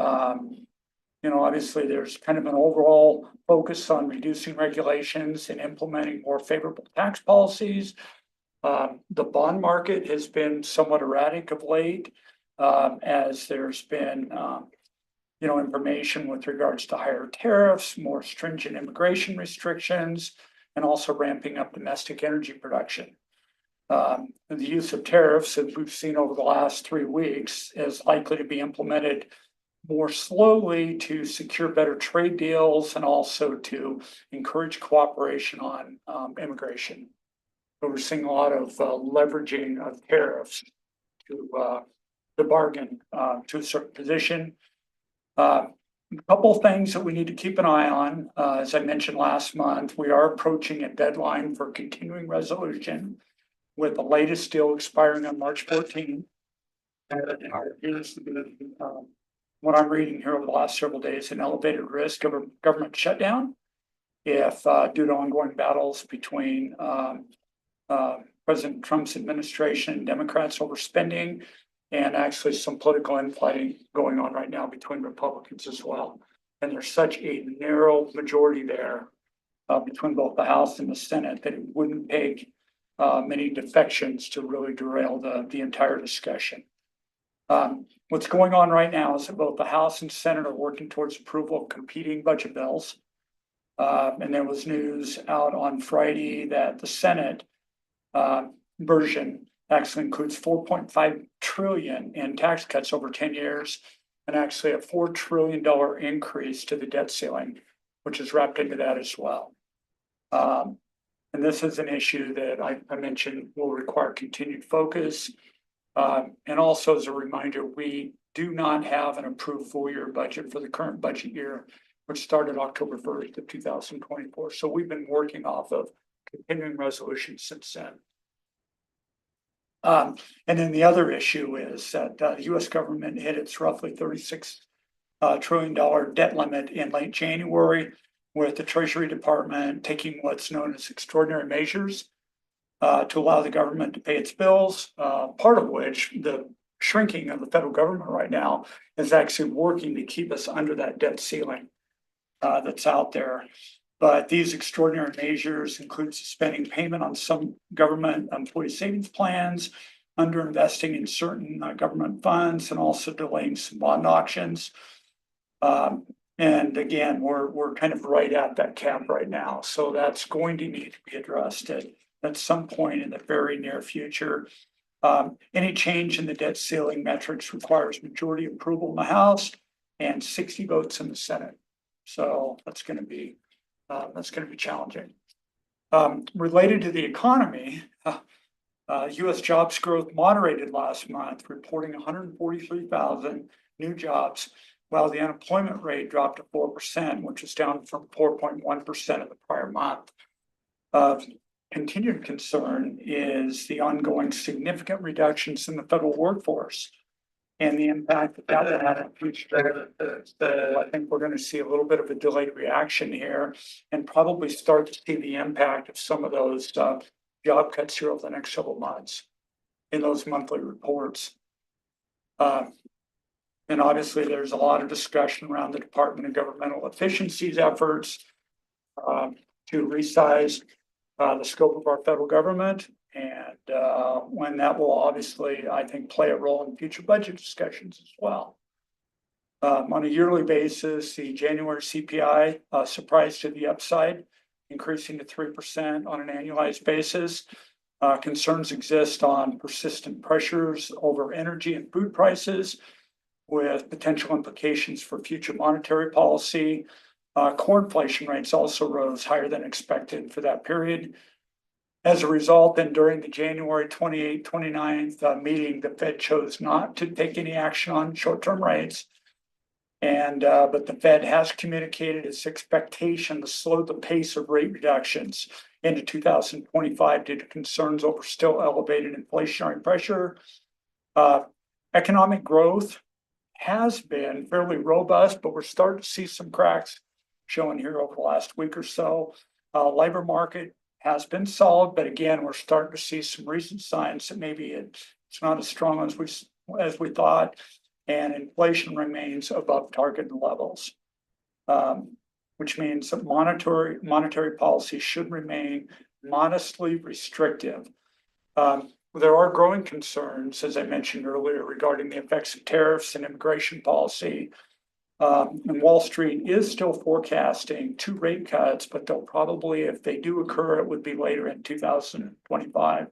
You know, obviously, there's kind of an overall focus on reducing regulations and implementing more favorable tax policies. The bond market has been somewhat erratic of late, as there's been, you know, information with regards to higher tariffs, more stringent immigration restrictions, and also ramping up domestic energy production. The use of tariffs, as we've seen over the last 3 weeks, is likely to be implemented more slowly to secure better trade deals and also to encourage cooperation on immigration. But we're seeing a lot of leveraging of tariffs to bargain to a certain position. A couple of things that we need to keep an eye on. As I mentioned last month, we are approaching a deadline for continuing resolution, with the latest deal expiring on March 14th. And it appears to be, what I'm reading here over the last several days, an elevated risk of a government shutdown if due to ongoing battles between President Trump's administration and Democrats over spending, and actually some political infighting going on right now between Republicans as well. And there's such a narrow majority there between both the House and the Senate that it wouldn't take many defections to really derail the entire discussion. What's going on right now is that both the House and Senate are working towards approval of competing budget bills. And there was news out on Friday that the Senate version actually includes 4.5 trillion in tax cuts over 10 years, and actually a $4 trillion increase to the debt ceiling, which is wrapped into that as well. And this is an issue that I mentioned will require continued focus. And also as a reminder, we do not have an approved full year budget for the current budget year, which started October 1st of 2024. So we've been working off of continuing resolutions since then. And then the other issue is that the US government hit its roughly $36 trillion debt limit in late January, with the Treasury Department taking what's known as extraordinary measures to allow the government to pay its bills, part of which the shrinking of the federal government right now is actually working to keep us under that debt ceiling that's out there. But these extraordinary measures include suspending payment on some government employee savings plans, underinvesting in certain government funds, and also delaying some bond auctions. And again, we're kind of right at that cap right now. So that's going to need to be addressed at some point in the very near future. Any change in the debt ceiling metrics requires majority approval in the House and 60 votes in the Senate. So that's going to be challenging. Related to the economy, US jobs growth moderated last month, reporting 143,000 new jobs, while the unemployment rate dropped to 4%, which is down from 4.1% in the prior month. Continued concern is the ongoing significant reductions in the federal workforce and the impact that will have on future. So I think we're going to see a little bit of a delayed reaction here, and probably start to see the impact of some of those job cuts here over the next several months in those monthly reports. And obviously, there's a lot of discussion around the Department of Governmental Efficiency's efforts to resize the scope of our federal government, and when that will obviously, I think, play a role in future budget discussions as well. On a yearly basis, the January CPI surprised to the upside, increasing to 3% on an annualized basis. Concerns exist on persistent pressures over energy and food prices, with potential implications for future monetary policy. Core inflation rates also rose higher than expected for that period. As a result, then during the January 28th, 29th meeting, the Fed chose not to take any action on short-term rates. And but the Fed has communicated its expectation to slow the pace of rate reductions into 2025 due to concerns over still elevated inflationary pressure. Economic growth has been fairly robust, but we're starting to see some cracks showing here over the last week or so. Labor market has been solid, but again, we're starting to see some recent signs that maybe it's not as strong as we thought, and inflation remains above target levels. Which means that monetary policy should remain modestly restrictive. There are growing concerns, as I mentioned earlier, regarding the effects of tariffs and immigration policy. And Wall Street is still forecasting 2 rate cuts, but they'll probably, if they do occur, it would be later in 2025.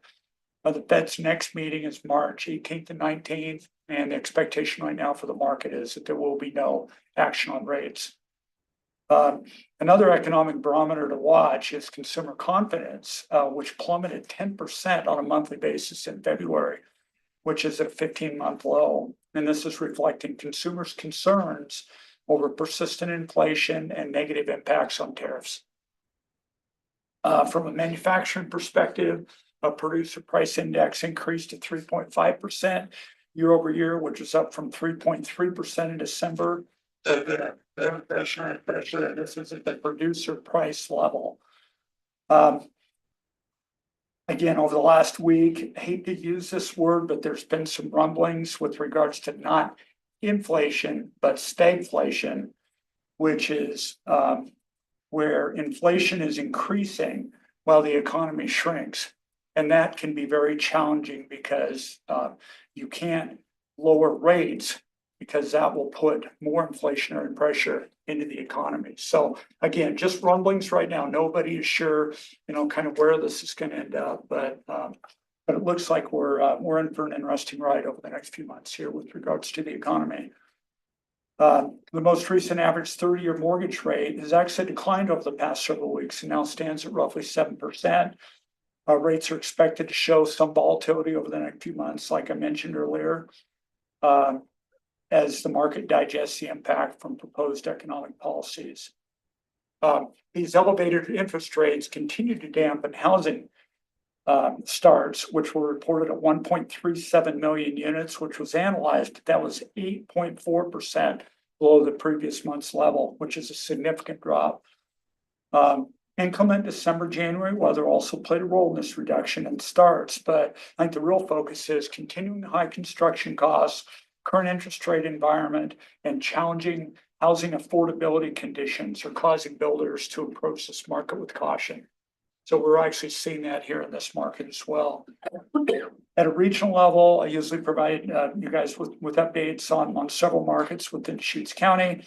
The Fed's next meeting is March 18th and 19th, and the expectation right now for the market is that there will be no action on rates. Another economic barometer to watch is consumer confidence, which plummeted 10% on a monthly basis in February, which is a 15-month low. And this is reflecting consumers' concerns over persistent inflation and negative impacts on tariffs. From a manufacturing perspective, a producer price index increased to 3.5% year over year, which is up from 3.3% in December. Inflationary pressure, this is at the producer price level. Again, over the last week, I hate to use this word, but there's been some rumblings with regards to not inflation, but stagflation, which is where inflation is increasing while the economy shrinks. And that can be very challenging because you can't lower rates because that will put more inflationary pressure into the economy. So again, just rumblings right now. Nobody is sure, kind of where this is going to end up, but it looks like we're in for an interesting ride over the next few months here with regards to the economy. The most recent average 30-year mortgage rate has actually declined over the past several weeks and now stands at roughly 7%. Rates are expected to show some volatility over the next few months, like I mentioned earlier, as the market digests the impact from proposed economic policies. These elevated interest rates continue to dampen housing starts, which were reported at 1.37 million units, which was analyzed. That was 8.4% below the previous month's level, which is a significant drop. Inclement December, January weather also played a role in this reduction in starts, but I think the real focus is continuing high construction costs, current interest rate environment, and challenging housing affordability conditions are causing builders to approach this market with caution. So we're actually seeing that here in this market as well. At a regional level, I usually provide you guys with updates on several markets within Deschutes County.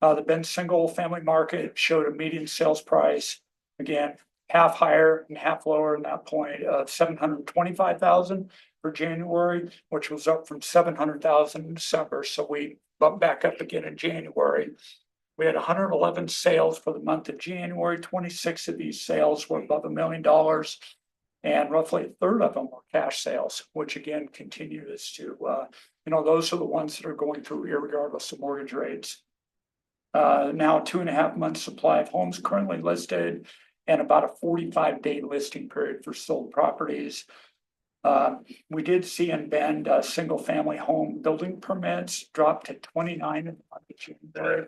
The Bend single family market showed a median sales price, again, half higher and half lower in that point of $725,000 for January, which was up from $700,000 in December. So we bumped back up again in January. We had 111 sales for the month of January. 26 of these sales were above $1 million, and roughly a third of them were cash sales, which again continues to, those are the ones that are going through irregardless of mortgage rates. Now 2.5 months supply of homes currently listed, and about a 45-day listing period for sold properties. We did see in Bend single family home building permits drop to 29 in the month of January.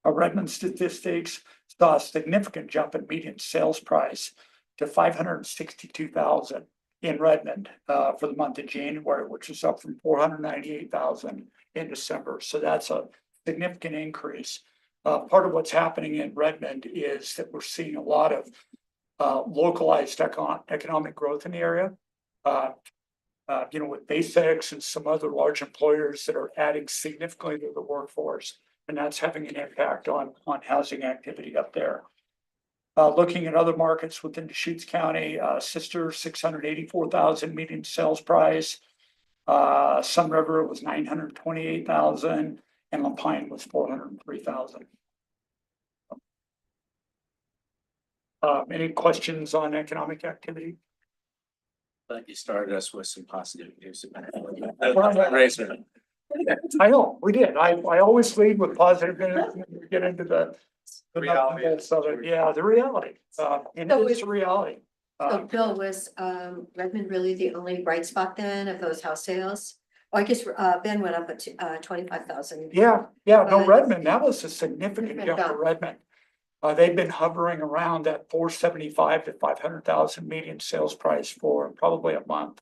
Redmond statistics saw a significant jump in median sales price to $562,000 in Redmond for the month of January, which is up from $498,000 in December. So that's a significant increase. Part of what's happening in Redmond is that we're seeing a lot of localized economic growth in the area. With Basics and some other large employers that are adding significantly to the workforce, and that's having an impact on housing activity up there. Looking at other markets within Deschutes County, Sister, $684,000 median sales price. Sun River was $928,000, and Lapine was $403,000. Any questions on economic activity? But you started us with some positive news about Razor. I know, we did. I always lead with positive news and we get into the Reality. Yeah, the reality. And So it is a reality. So Bill, was Redmond really the only bright spot then of those house sales? Oh, I guess Ben went up at 25,000. Yeah, no, But- Redmond, that was a significant Redmond jump for jump. Redmond. They've been hovering around that 475 to 500,000 median sales price for probably a month.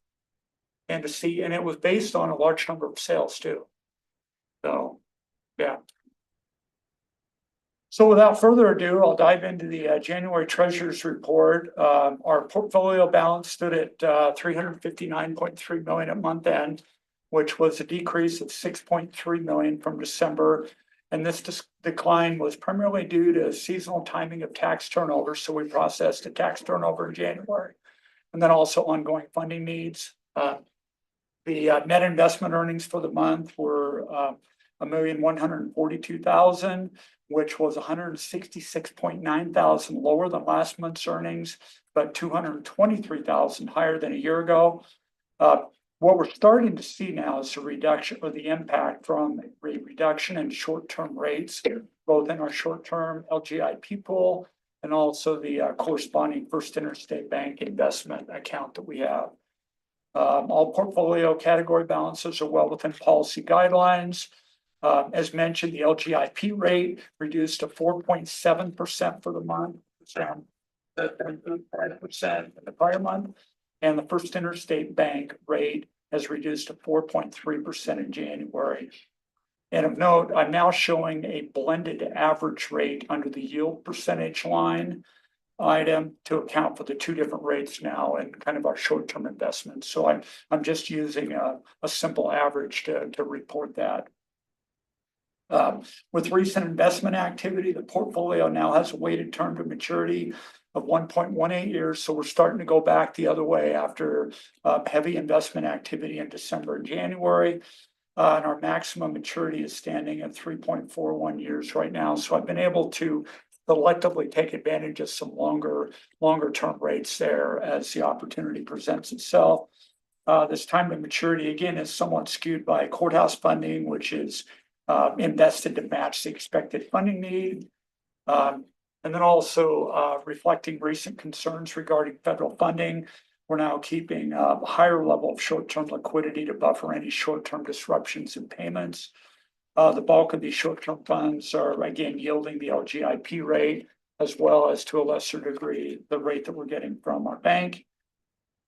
And it was based on a large number of sales too. So, yeah. So without further ado, I'll dive into the January treasurer's report. Our portfolio balance stood at 359.3 million at month end, which was a decrease of 6.3 million from December. And this decline was primarily due to seasonal timing of tax turnover. So we processed a tax turnover in January, and then also ongoing funding needs. The net investment earnings for the month were $1,142,000, which was $166,900 lower than last month's earnings, but $223,000 higher than a year ago. What we're starting to see now is a reduction, or the impact from a reduction in short-term rates, both in our short-term LGIP pool and also the corresponding First Interstate Bank investment account that we have. All portfolio category balances are well within policy guidelines. As mentioned, the LGIP rate reduced to 4.7% for the month, 5% in the prior month, and the First Interstate Bank rate has reduced to 4.3% in January. And of note, I'm now showing a blended average rate under the yield percentage line item to account for the two different rates now and kind of our short-term investments. So I'm just using a simple average to report that. With recent investment activity, the portfolio now has a weighted term to maturity of 1.18 years. So we're starting to go back the other way after heavy investment activity in December and January. And our maximum maturity is standing at 3.41 years right now. So I've been able to selectively take advantage of some longer term rates there as the opportunity presents itself. This time to maturity again is somewhat skewed by courthouse funding, which is invested to match the expected funding need. And then also reflecting recent concerns regarding federal funding, we're now keeping a higher level of short-term liquidity to buffer any short-term disruptions in payments. The bulk of these short-term funds are again yielding the LGIP rate, as well as to a lesser degree, the rate that we're getting from our bank.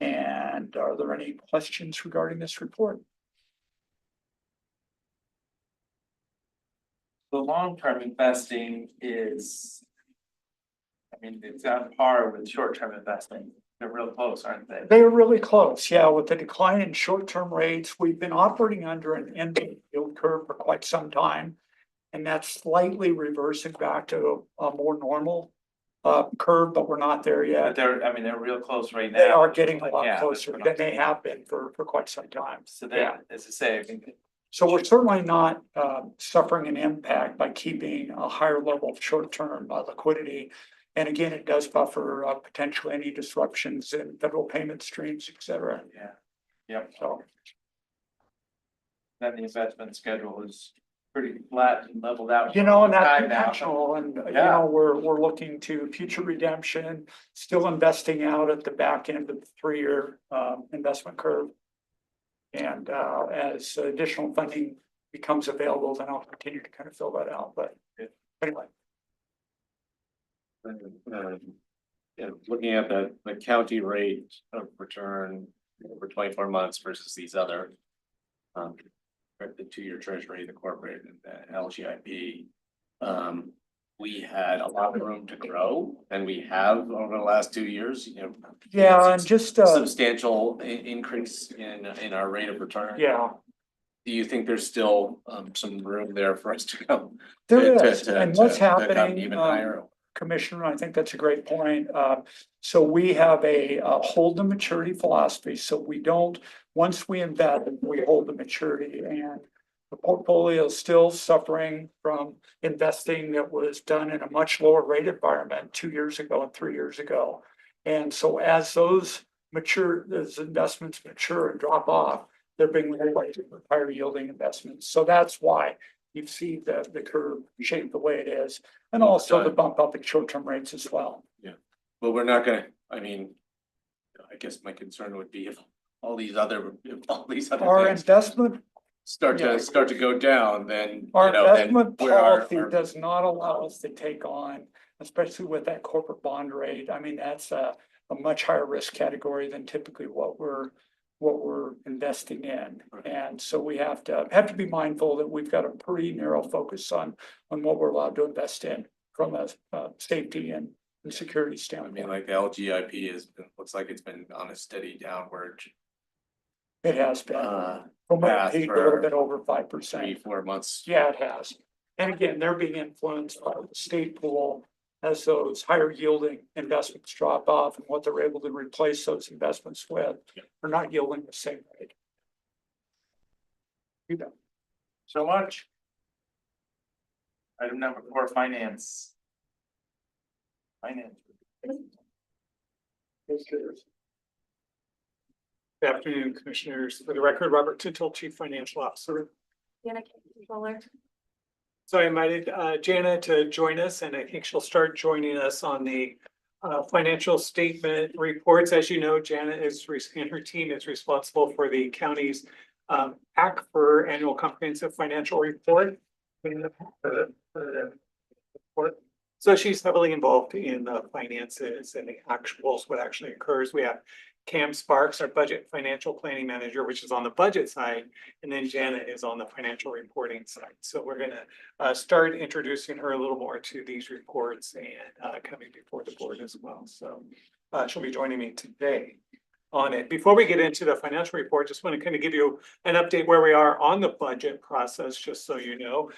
And are there any questions regarding this report? The long-term investing is, I mean, it's on par with short-term investing. They're real close, aren't they? They are really close, yeah. With the decline in short-term rates, we've been operating under an inverted yield curve for quite some time. And that's slightly reversing back to a more normal curve, but we're not there But yet. they're real close right now. They are getting a lot Yeah, closer that's than what they have been for quite some time. So they, Yeah. as I say, I mean, So we're certainly not suffering an impact by keeping a higher level of short-term liquidity. And again, it does buffer potentially any disruptions in federal payment streams, et cetera. yeah, yep. So, Then the investment schedule is pretty flat and leveled out. you know, and that's Time now. intentional, and you Yeah. know, we're looking to future redemption, still investing out at the back end of the 3-year investment curve. And as additional funding becomes available, then I'll continue to kind of fill that out, but anyway. Looking at the county rate of return over 24 months versus these other. The 2-year treasury, the corporate and the LGIP. We had a lot of room to grow, and we have over the last 2 years, Yeah, and just substantial increase in our rate of return. yeah, Do you think there's still some room there for us to go? there to- is, to- and to what's come happening, even higher? Commissioner, I think that's a great point. So we have a hold to maturity philosophy. So we don't, once we invest, we hold the maturity, and the portfolio is still suffering from investing that was done in a much lower rate environment 2 years ago and 3 years ago. And so as those investments mature and drop off, they're being replaced with higher yielding investments. So that's why you see the curve shaped the way it is, and also the bump up in short-term rates as well. But we're not gonna, I mean, I guess my concern would be if all these other Our things investment, start to go down, then, our you know, then investment where our, policy does not allow us to take on, especially with that corporate bond rate. I mean, that's a much higher risk category than typically what we're what we're investing in. And so we have to be mindful that we've got a pretty narrow focus on what we're allowed to invest in from a safety and security I standpoint. mean, like the LGIP looks like it's been on a steady downward, It has been, from path a little for bit over 5%. 3-4 months. Yeah, it has. And again, they're being influenced by the state pool as those higher yielding investments drop off and what they're able to replace those investments with are not yielding the same rate. You bet. So much. Item number 4, finance. Finance. Good afternoon, Commissioners. For the record, Robert Tittle, Chief Financial Officer. Jana Controller. So I invited Jana to join us, and I think she'll start joining us on the financial statement reports. As you know, Jana and her team is responsible for the county's ACFR Annual Comprehensive Financial Report. So she's heavily involved in the finances and the actuals, what actually occurs. We have Cam Sparks, our budget financial planning manager, which is on the budget side, and then Jana is on the financial reporting side. So we're gonna start introducing her a little more to these reports and coming before the board as well. So she'll be joining me today on it. Before we get into the financial report, just want to kind of give you an update where we are on the budget process, just so you know,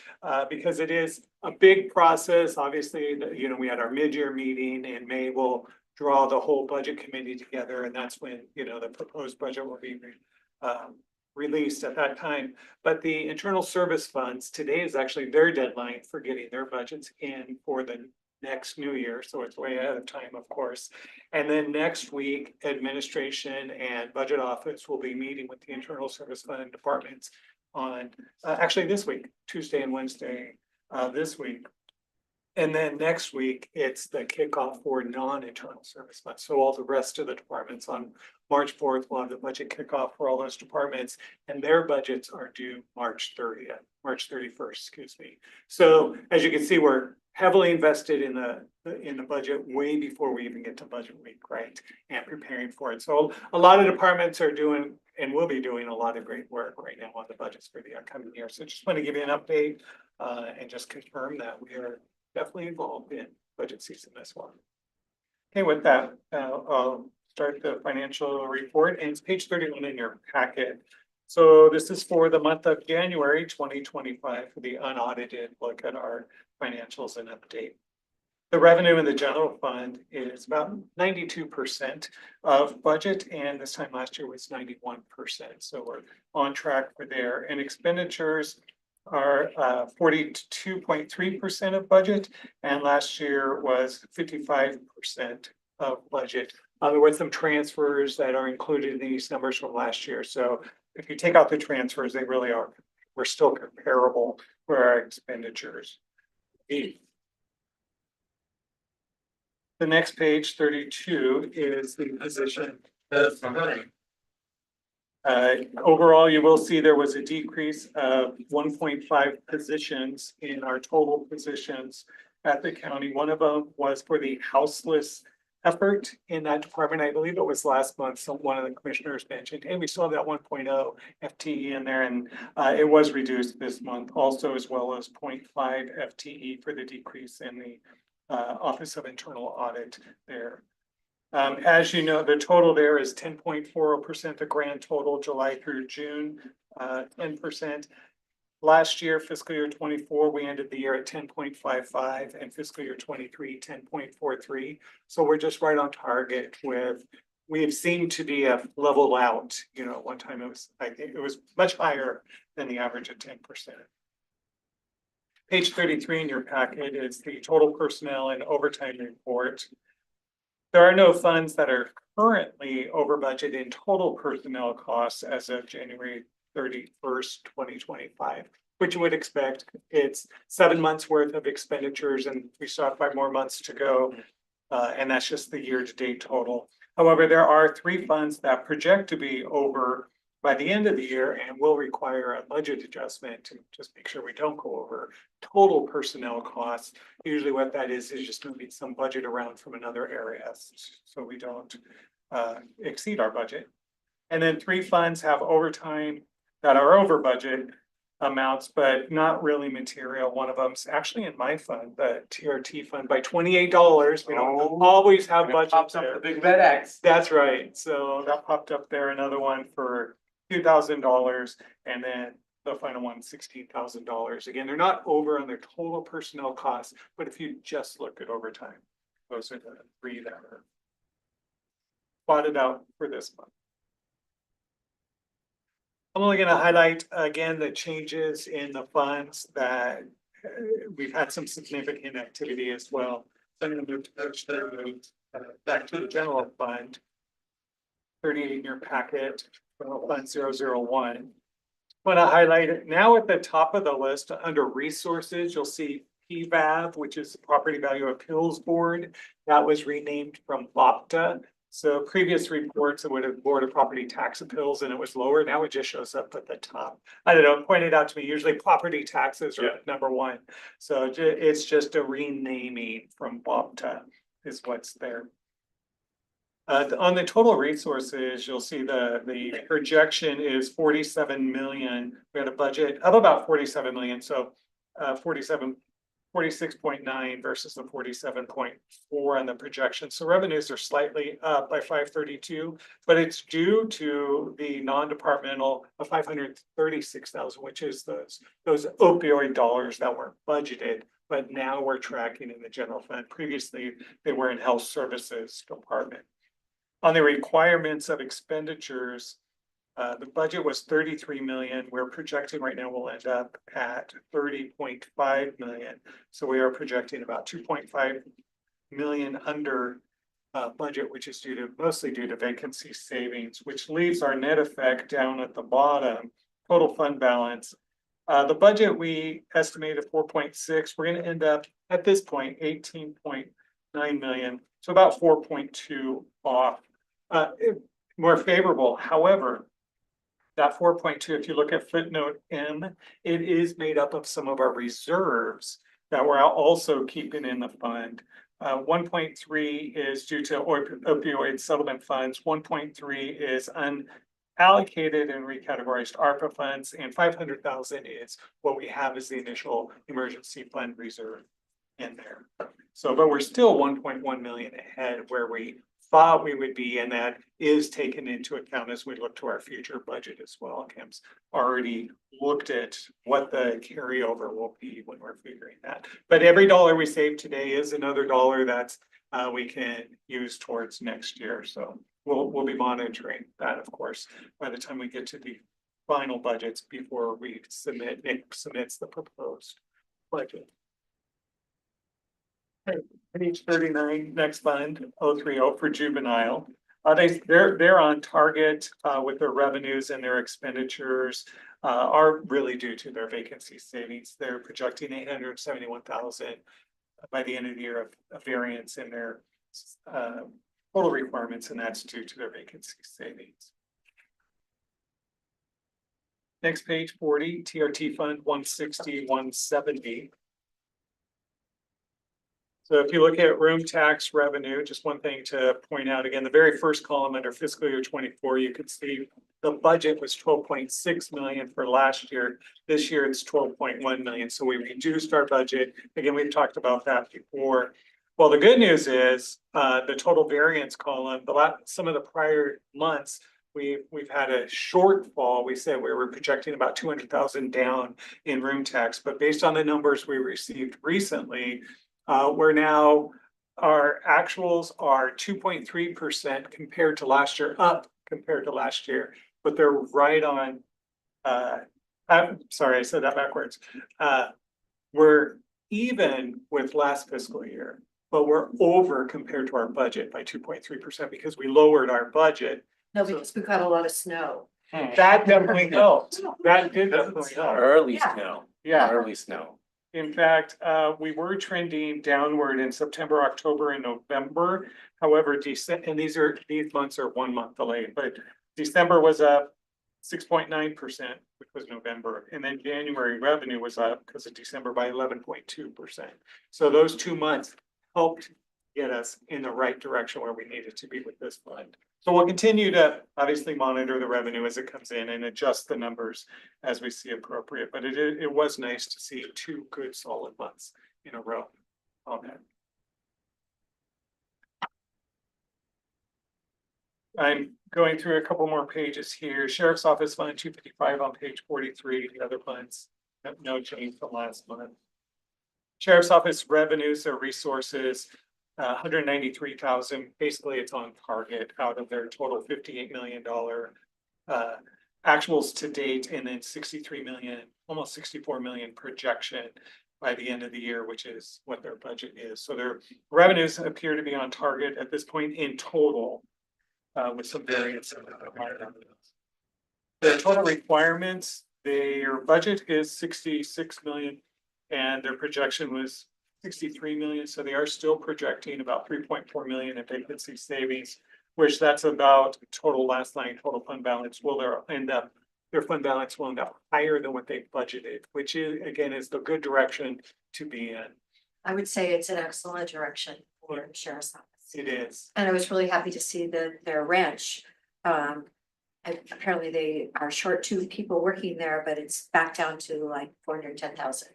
because it is a big process. Obviously, you know, we had our mid-year meeting in May. We'll draw the whole budget committee together, and that's when, you know, the proposed budget will be released at that time. But the internal service funds, today is actually their deadline for getting their budgets in for the next new year, so it's way ahead of time, of course. And then next week, administration and budget office will be meeting with the internal service fund departments on actually this week, Tuesday and Wednesday this week. And then next week, it's the kickoff for non-internal service funds. So all the rest of the departments on March 4th, we'll have the budget kickoff for all those departments, and their budgets are due March 31st, excuse me. So as you can see, we're heavily invested in the budget way before we even get to budget week, right? And preparing for it. So a lot of departments are doing and will be doing a lot of great work right now on the budgets for the upcoming year. So just want to give you an update and just confirm that we are definitely involved in budget season this one. Okay, with that, I'll start the financial report, and it's page 31 in your packet. So this is for the month of January 2025 for the unaudited look at our financials and update. The revenue in the general fund is about 92% of budget, and this time last year was 91%. So we're on track for there. And expenditures are 42.3% of budget, and last year was 55% of budget. There were some transfers that are included in these numbers from last year. So if you take out the transfers, they really are, we're still comparable for our expenditures. The next page, 32, is the position. Overall, you will see there was a decrease of 1.5 positions in our total positions at the county. One of them was for the houseless effort in that department. I believe it was last month. So one of the commissioners mentioned, hey, we still have that 1.0 FTE in there, and it was reduced this month also, as well as 0.5 FTE for the decrease in the Office of Internal Audit there. As you know, the total there is 10.40%, the grand total July through June, 10%. Last year, fiscal year 24, we ended the year at 10.55, and fiscal year 23, 10.43. So we're just right on target with, we have seemed to be a level out, you know, one time it was, I think it was much higher than the average of 10%. Page 33 in your packet is the total personnel and overtime report. There are no funds that are currently over budget in total personnel costs as of January 31st, 2025, which you would expect. It's 7 months worth of expenditures, and we still have 5 more months to go. And that's just the year-to-date total. However, there are 3 funds that project to be over by the end of the year and will require a budget adjustment to just make sure we don't go over total personnel costs. Usually what that is just moving some budget around from another area so we don't exceed our budget. And then 3 funds have overtime that are over budget amounts, but not really material. One of them's actually in my fund, the TRT fund, by $28. We don't always have And it budget pops up there. the big red X. That's right. So that popped up there. Another one for $2,000, and then the final one, $16,000. Again, they're not over on their total personnel costs, but if you just look at overtime, those are the 3 that are plotted out for this month. I'm only gonna highlight again the changes in the funds that we've had some significant activity as well. So I'm gonna move to page 38, back to the general fund. 38 in your packet, general fund 001. Want to highlight it now at the top of the list under resources, you'll see PVAB, which is the Property Value Appeals Board. That was renamed from BOPTA. So previous reports, it would have Board of Property Tax Appeals and it was lower. Now it just shows up at the top. I don't know, it pointed out to me, usually property taxes are number 1. So it's just a renaming from BOPTA is what's there. On the total resources, you'll see the projection is 47 million. We had a budget of about 47 million, so 46.9 versus the 47.4 on the projection. So revenues are slightly up by 532, but it's due to the non-departmental of 536,000, which is those opioid dollars that weren't budgeted, but now we're tracking in the general fund. Previously, they were in health services department. On the requirements of expenditures, the budget was 33 million. We're projecting right now we'll end up at 30.5 million. So we are projecting about 2.5 million under budget, which is mostly due to vacancy savings, which leaves our net effect down at the bottom, total fund balance. The budget we estimated 4.6, we're going to end up at this point 18.9 million. So about 4.2 off, more favorable. However, that 4.2, if you look at footnote M, it is made up of some of our reserves that we're also keeping in the fund. 1.3 is due to opioid settlement funds. 1.3 is unallocated and recategorized ARPA funds, and 500,000 is what we have as the initial emergency fund reserve in there. So, but we're still 1.1 million ahead where we thought we would be, and that is taken into account as we look to our future budget as well. Kim's already looked at what the carryover will be when we're figuring that. But every dollar we save today is another dollar that's we can use towards next year. So we'll be monitoring that, of course, by the time we get to the final budgets before we Nick submits the proposed budget. Page 39, next fund, 030 for juvenile. They're on target with their revenues, and their expenditures are really due to their vacancy savings. They're projecting 871,000 by the end of the year of variance in their total requirements, and that's due to their vacancy savings. Next page 40, TRT fund 160, 170. So if you look at room tax revenue, just one thing to point out again, the very first column under fiscal year 24, you could see the budget was 12.6 million for last year. This year it's 12.1 million. So we reduced our budget. Again, we've talked about that before. Well, the good news is the total variance column, some of the prior months, we've had a shortfall. We said we were projecting about 200,000 down in room tax, but based on the numbers we received recently, we're now, our actuals are 2.3% compared to last year, up compared to last year, but they're right on, I'm sorry, I said that backwards. We're even with last fiscal year, but we're over compared to our budget by 2.3% because we lowered our budget. No, because we got a lot of snow. That definitely helped. That did definitely help. Early Yeah. snow, Yeah. early snow. In fact, we were trending downward in September, October, and November. However, these months are 1 month delayed, but December was up 6.9%, which was November. And then January revenue was up because of December by 11.2%. So those 2 months helped get us in the right direction where we needed to be with this fund. So we'll continue to obviously monitor the revenue as it comes in and adjust the numbers as we see appropriate, but it was nice to see 2 good solid months in a row on that. I'm going through a couple more pages here. Sheriff's Office Fund 255 on page 43, the other funds have no change from last month. Sheriff's Office revenues or resources, 193,000, basically it's on target out of their total $58 million actuals to date, and then 63 million, almost 64 million projection by the end of the year, which is what their budget is. So their revenues appear to be on target at this point in total, with some variance. Their total requirements, their budget is 66 million and their projection was 63 million. So they are still projecting about 3.4 million in vacancy savings, which that's about total last line, total fund balance. Their fund balance will end up higher than what they budgeted, which is, again, is the good direction to be in. I would say it's an excellent direction for the Sheriff's Office. It is. And I was really happy to see their ranch. Apparently they are short 2 people working there, but it's back down to like 410,000.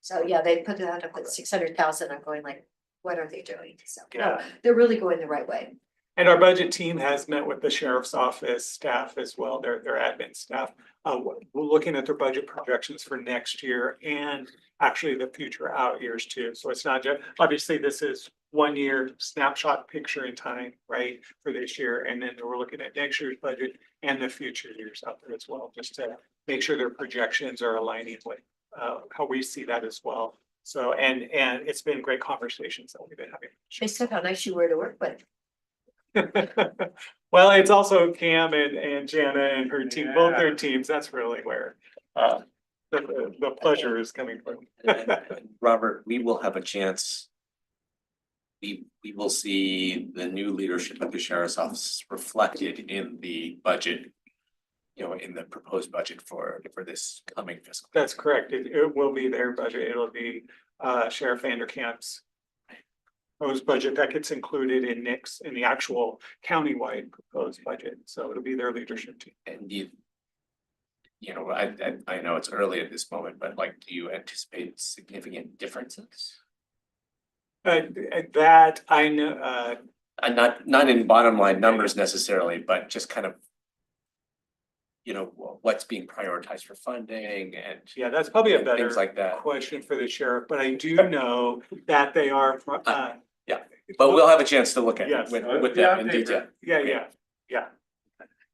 So yeah, they put that up at 600,000. I'm going like, what are they doing? So no, Yeah. they're really going the right way. And our budget team has met with the sheriff's office staff as well, their admin staff. We're looking at their budget projections for next year and actually the future out years too. So it's not just, obviously this is 1 year snapshot picture in time, right, for this year. And then we're looking at next year's budget and the future years out there as well, just to make sure their projections are aligning with how we see that as well. So, and it's been great conversations that we've been having. They said how nice you were to work with. Well, it's also Cam and Jana and her team, both their teams. That's really where the pleasure is coming from. And Robert, we will have a chance. We will see the new leadership of the sheriff's office reflected in the budget. In the proposed budget for this coming fiscal. That's correct. It will be their budget. It'll be Sheriff Vanderkamp's proposed budget that gets included in Nick's, in the actual countywide proposed budget. So it'll be their leadership team. And I know it's early at this moment, but like, do you anticipate significant differences? That I know, And not in bottom line numbers necessarily, but just kind of. What's being prioritized for funding and. yeah, that's probably a better Things like that. question for the sheriff, but I do know that they are. But we'll have a chance to look at Yes. it with them in detail. Yeah.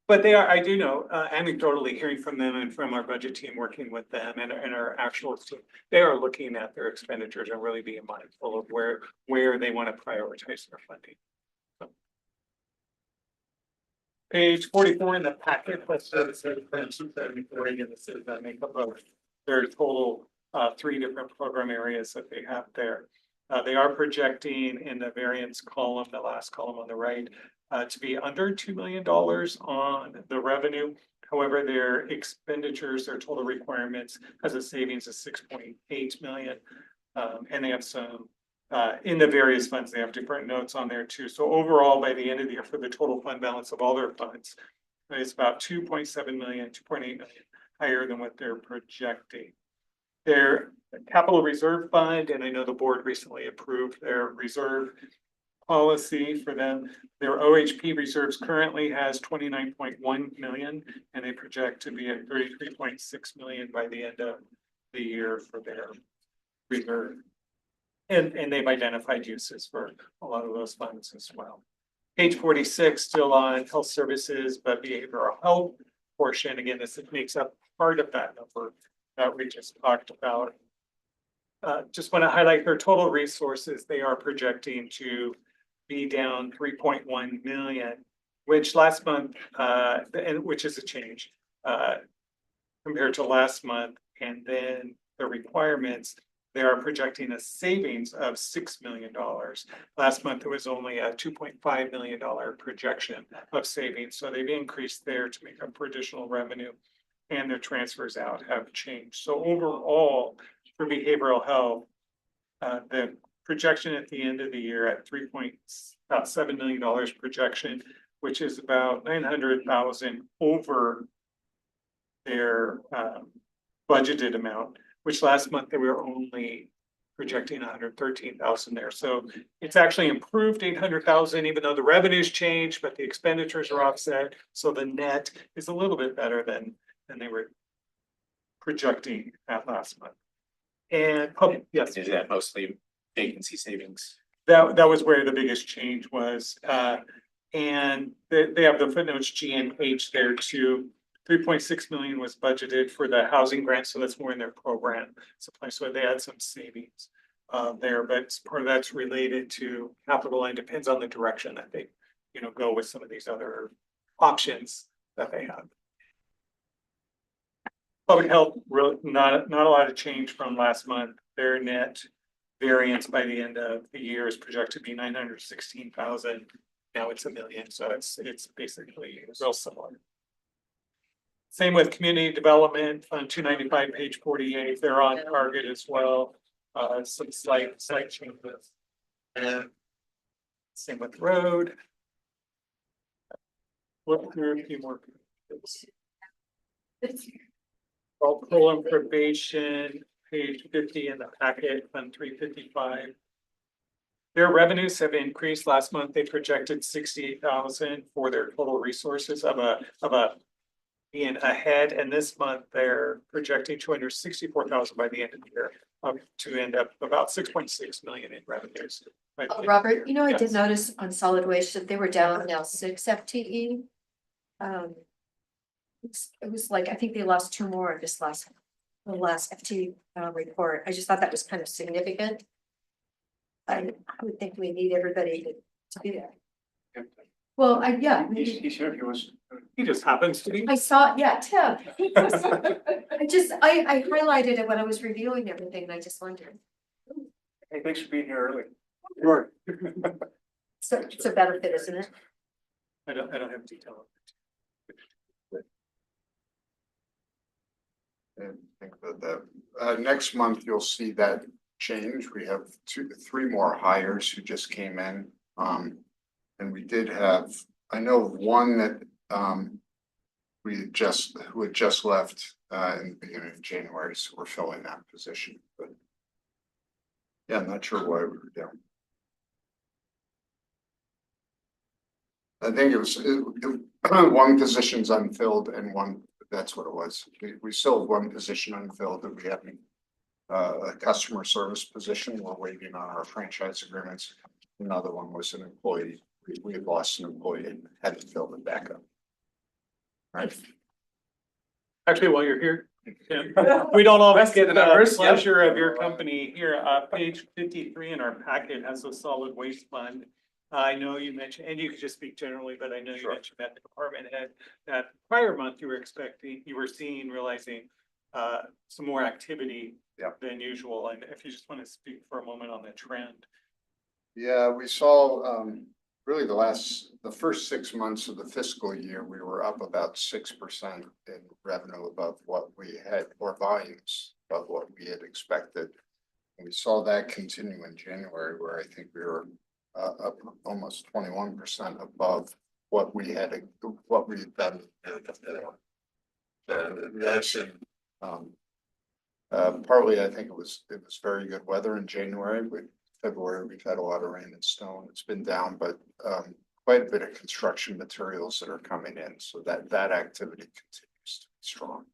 But they are, I do know, anecdotally hearing from them and from our budget team, working with them and our actual team, they are looking at their expenditures and really being mindful of where they want to prioritize their funding. So. Page 44 in the packet, let's say, and this is the makeup of their total 3 different program areas that they have there. They are projecting in the variance column, the last column on the right, to be under $2 million on the revenue. However, their expenditures, their total requirements has a savings of 6.8 million. And they have some in the various funds, they have different notes on there too. So overall, by the end of the year, for the total fund balance of all their funds, it's about 2.7 million, 2.8 million higher than what they're projecting. Their capital reserve fund, and I know the board recently approved their reserve policy for them. Their OHP reserves currently has 29.1 million, and they project to be at 33.6 million by the end of the year for their reserve. And they've identified uses for a lot of those funds as well. Page 46, still on health services, but behavioral health portion. Again, this makes up part of that number that we just talked about. Just want to highlight their total resources. They are projecting to be down 3.1 million, which last month, and which is a change compared to last month. And then the requirements, they are projecting a savings of $6 million. Last month, it was only a $2.5 million projection of savings. So they've increased there to make up for additional revenue, and their transfers out have changed. So overall, for behavioral health, the projection at the end of the year at about $7 million projection, which is about 900,000 over their budgeted amount, which last month they were only projecting 113,000 there. So it's actually improved 800,000, even though the revenues changed, but the expenditures are offset. So the net is a little bit better than they were projecting at last month. And, yes. Is that mostly vacancy savings? That was where the biggest change was, and they have the footnotes G and H there too. 3.6 million was budgeted for the housing grant, so that's more in their program supply, so they had some savings. There, but part of that's related to capital and depends on the direction that they, go with some of these other options that they have. Public health, really not a lot of change from last month. Their net variance by the end of the year is projected to be 916,000. Now it's 1 million, so it's basically real similar. Same with community development, Fund 295, page 48, they're on target as well. Some slight changes. And same with road. Look through a few more. Parole and probation, page 50 in the packet, Fund 355. Their revenues have increased. Last month, they projected 68,000 for their total resources of a being ahead, and this month they're projecting 264,000 by the end of the year, to end up about 6.6 million in revenues. Robert, I did Yes. notice on solid waste that they were down now 6 FTE. It was like, I think they lost 2 more in the last FTE report. I just thought that was kind of significant. I would think we need everybody to be there. Well, yeah. He's here, he was. He just happens to be. I saw, yeah, Tim. I highlighted it when I was reviewing everything, and I just wondered. Hey, thanks for being here early. Right. So it's a benefit, isn't it? I don't have detail. And think that next month you'll see that change. We have 3 more hires who just came in. And we did have, I know one that who had just left in the beginning of January, so we're filling that position, but yeah, I'm not sure why we were down. I think it was one position's unfilled and one, that's what it was. We still have one position unfilled that we haven't, a customer service position. We're waiting on our franchise agreements. Another one was an employee. We had lost an employee and had to fill it back up. Right. Actually, while you're here, Tim, we don't always Let's get get the the numbers. pleasure of your company here. Page 53 in our packet has a solid waste fund. I know you mentioned, and you could just speak generally, but I know you mentioned that the department head, that prior month you were realizing some more activity than usual. And if you just want to speak for a moment on the trend. Yeah, we saw really the first 6 months of the fiscal year, we were up about 6% in revenue above what we had, or volumes above what we had expected. And we saw that continue in January, where I think we were up almost 21% above what we had done. That's partly, I think it was very good weather in January. February, we've had a lot of rain and snow. It's been down, but quite a bit of construction materials that are coming in, so that activity continues to be strong.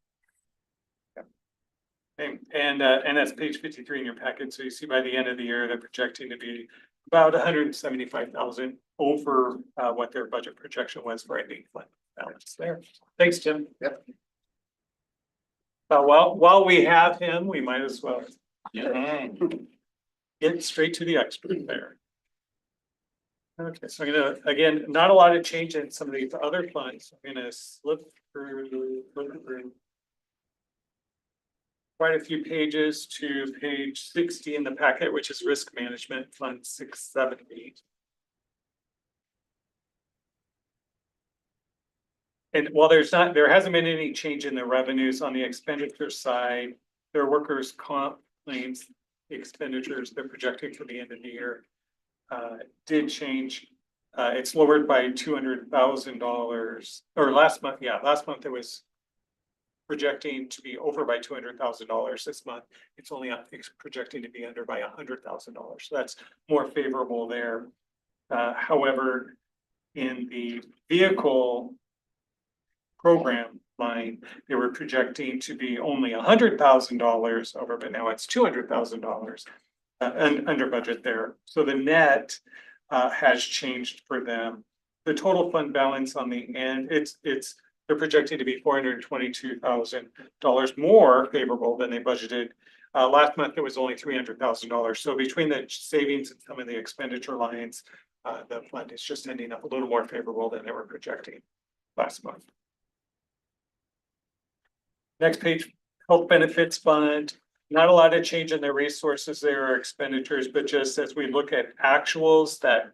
And that's page 53 in your packet. So you see by the end of the year, they're projecting to be about 175,000 over what their budget projection was for ending fund balance there. Thanks, Jim. Yep. While we have him, we might as well get straight to the expert there. Okay, so I'm gonna, again, not a lot of change in some of these other funds. I'm gonna flip through quite a few pages to page 60 in the packet, which is risk management fund 670. And while there hasn't been any change in the revenues on the expenditure side, their workers' comp claims expenditures they're projecting for the end of the year did change. It's lowered by $200,000, or last month it was projecting to be over by $200,000. This month, it's only it's projecting to be under by $100,000. So that's more favorable there. However, in the vehicle program line, they were projecting to be only $100,000 over, but now it's $200,000 and under budget there. So the net has changed for them. The total fund balance on the end, they're projecting to be $422,000 more favorable than they budgeted. Last month, it was only $300,000. So between the savings and some of the expenditure lines, the fund is just ending up a little more favorable than they were projecting last month. Next page, health benefits fund. Not a lot of change in their resources there or expenditures, but just as we look at actuals, that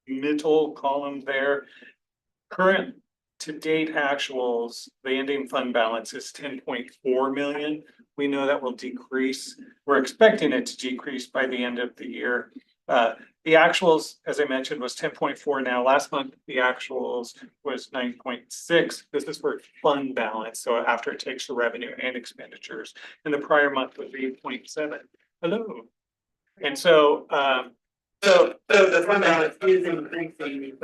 middle column there, current to date actuals, the ending fund balance is 10.4 million. We know that will decrease. We're expecting it to decrease by the end of the year. The actuals, as I mentioned, was 10.4 now. Last month, the actuals was 9.6. This is for fund balance. So after it takes the revenue and expenditures, and the prior month was 8.7. Hello. And so, the fund balance is increasing,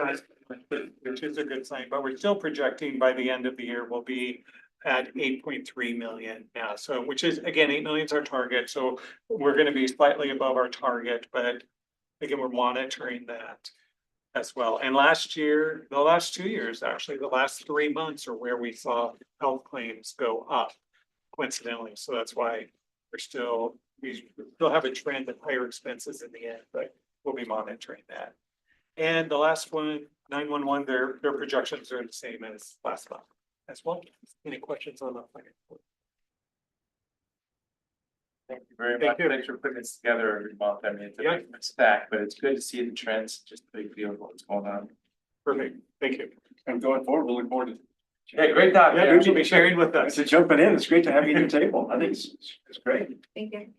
which is a good sign, but we're still projecting by the end of the year will be at 8.3 million now. So, which is again, 8 million is our target. So we're going to be slightly above our target, but again, we're monitoring that as well. And last year, the last 2 years, actually, the last 3 months are where we saw health claims go up coincidentally. So that's why we still have a trend of higher expenses in the end, but we'll be monitoring that. And the last one, 911, their projections are the same as last month as well. Any questions on that? Thank you very Thank much. you. Thanks for putting this together every month. I mean, it's a Yeah. big stack, but it's good to see the trends, just a big feel of what's going on. Perfect. Thank you. And going forward, we'll look forward to. Yeah, great talk. Yeah, Thanks for be sharing with us. Thanks for jumping in. It's great to have you at your table. I think it's great. Thank you.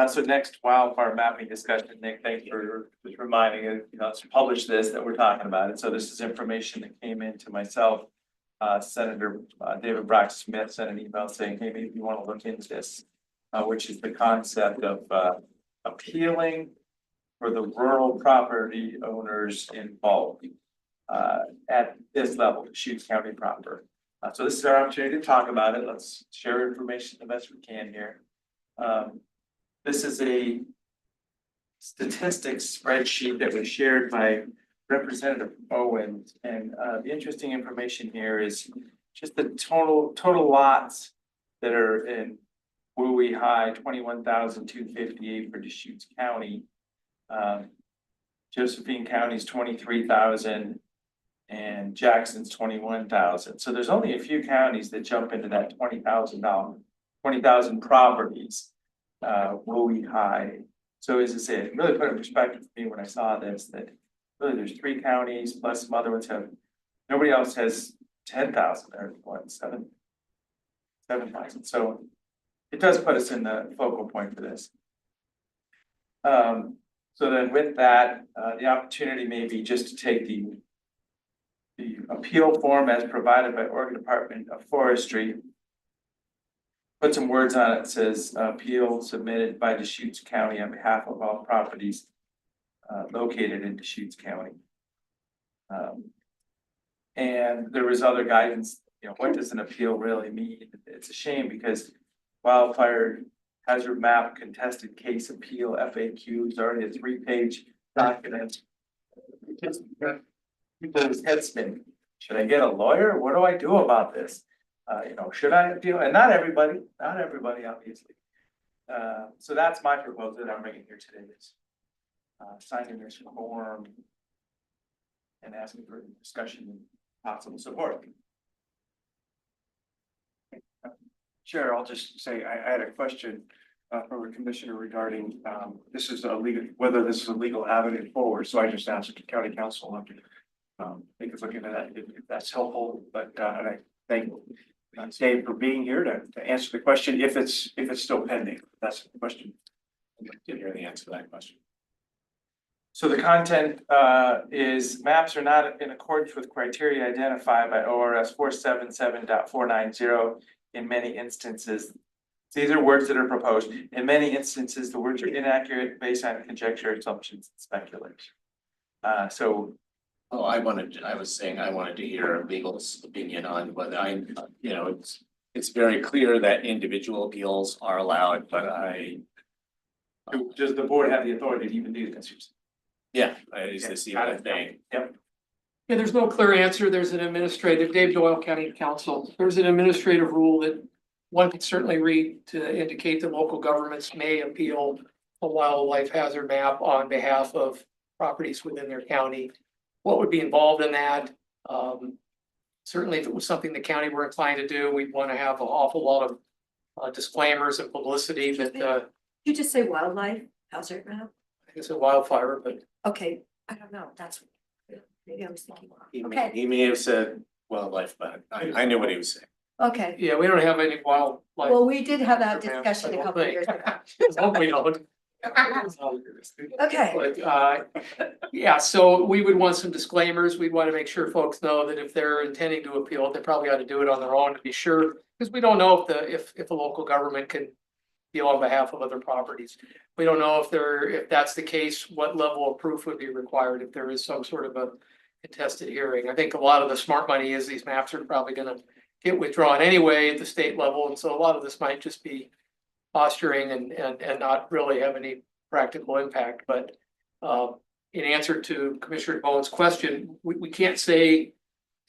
So next wildfire mapping discussion, Nick, thanks for just reminding it, to publish this, that we're talking about it. So this is information that came in to myself. Senator David Brock Smith sent an email saying, hey, maybe you want to look into this, which is the concept of appealing for the rural property owners involved at this level, Deschutes County proper. So this is our opportunity to talk about it. Let's share information the best we can here. This is a statistics spreadsheet that was shared by Representative Owens, and the interesting information here is just the total lots that are in Wooey High, 21,258 for Deschutes County. Josephine County's 23,000 and Jackson's 21,000. So there's only a few counties that jump into that $20,000 properties. Wooey High. So as I say, it really put in perspective for me when I saw this, that really there's 3 counties plus some other ones have, nobody else has 10,000 or what, 7,000. So it does put us in the focal point for this. So then with that, the opportunity may be just to take the appeal form as provided by Oregon Department of Forestry, put some words on it. It says appeal submitted by Deschutes County on behalf of all properties located in Deschutes County. And there was other guidance, what does an appeal really mean? It's a shame because wildfire hazard map contested case appeal FAQ is already a 3-page document. People's head spinning. Should I get a lawyer? What do I do about this? Should I appeal? And not everybody, obviously. So that's my proposal that I'm bringing here today is signing this form and asking for discussion and possible support. Chair, I'll just say, I had a question from a commissioner regarding this is a legal, whether this is a legal avenue forward. So I just asked the county council, they could look into that if that's helpful, but and I thank Dave, for being here to answer the question, if it's still pending. That's the question. Didn't hear the answer to that question. So the content is maps are not in accordance with criteria identified by ORS 477.490 in many instances. These are words that are proposed. In many instances, the words are inaccurate based on conjecture, assumptions, and speculation. So Oh, I was saying I wanted to hear legal's opinion on whether it's very clear that individual appeals are allowed, but does the board have the authority to even do this? is this even a thing? Yep. Yeah, there's no clear answer. There's an administrative, Dave Doyle, County Council. There's an administrative rule that one can certainly read to indicate that local governments may appeal a wildlife hazard map on behalf of properties within their county. What would be involved in that? Certainly if it was something the county were inclined to do, we'd want to have an awful lot of disclaimers and publicity, but You just say wildlife hazard map? I guess a wildfire, but Okay, I don't know, that's, maybe I was thinking. He Okay. may have said wildlife, but I knew what he was saying. Okay, yeah, we don't have any wildlife. well, we did have that Ma'am, discussion I a don't couple of think. years ago. Hope we don't. Okay, But yeah, so we would want some disclaimers. We'd want to make sure folks know that if they're intending to appeal, they probably ought to do it on their own to be sure. Because we don't know if a local government can appeal on behalf of other properties. We don't know if that's the case, what level of proof would be required if there is some sort of a contested hearing. I think a lot of the smart money is these maps are probably gonna get withdrawn anyway at the state level, and so a lot of this might just be posturing and not really have any practical impact, but in answer to Commissioner Bowen's question, we can't say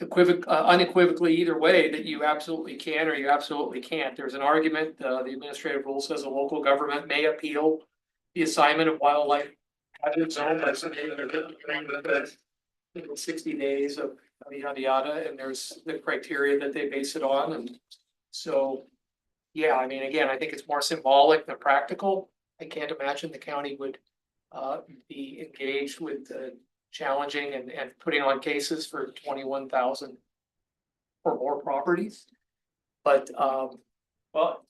unequivocally either way that you absolutely can or you absolutely can't. There's an argument, the administrative rule says a local government may appeal the assignment of wildlife hazard zone by something that 60 days of yada yada, and there's the criteria that they base it on, and so yeah, I mean, again, I think it's more symbolic than practical. I can't imagine the county would be engaged with challenging and putting on cases for 21,000 or more properties. But well,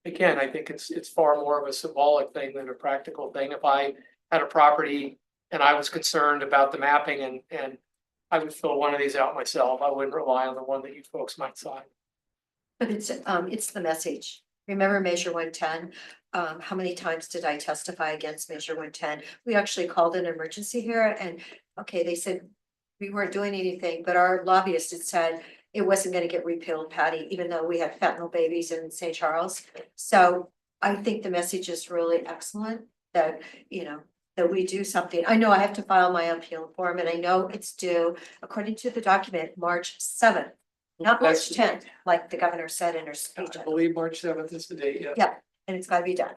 again, I think it's far more of a symbolic thing than a practical thing. If I had a property and I was concerned about the mapping and I would fill one of these out myself, I wouldn't rely on the one that you folks might sign. but it's the message. Remember Measure 110? How many times did I testify against Measure 110? We actually called an emergency here and, okay, they said we weren't doing anything, but our lobbyist had said it wasn't gonna get repealed, Patty, even though we had fentanyl babies in St. Charles. So I think the message is really excellent that, that we do something. I know I have to file my appeal form and I know it's due, according to the document, March 7th. Not March 10th, like the governor said in her speech, I believe March 7th is the date, yeah. Yeah. and it's gotta be done.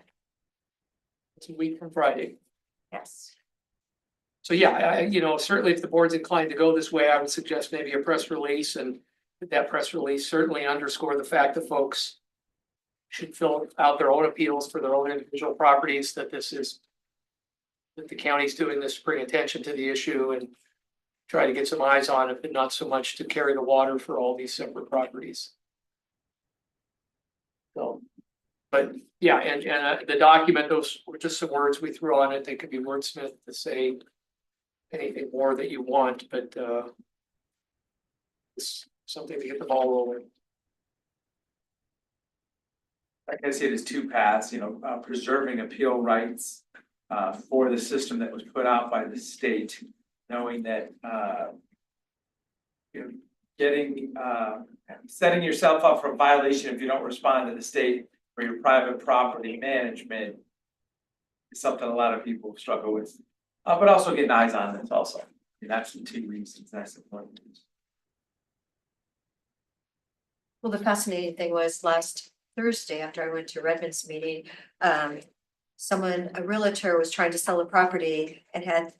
It's a week from Friday. Yes. So yeah, certainly if the board's inclined to go this way, I would suggest maybe a press release, and that press release certainly underscore the fact that folks should fill out their own appeals for their own individual properties, that the county's doing this, bring attention to the issue and try to get some eyes on it, but not so much to carry the water for all these separate properties. So, but yeah, and the document, those were just some words we threw on it. They could be wordsmith to say anything more that you want, but it's something to get the ball rolling. Like I said, it's two paths, preserving appeal rights for the system that was put out by the state, knowing that setting yourself up for a violation if you don't respond to the state for your private property management is something a lot of people struggle with. But also getting eyes on this also. And that's the two reasons, that's the point. Well, the fascinating thing was last Thursday, after I went to Redmond's meeting, a realtor was trying to sell a property and had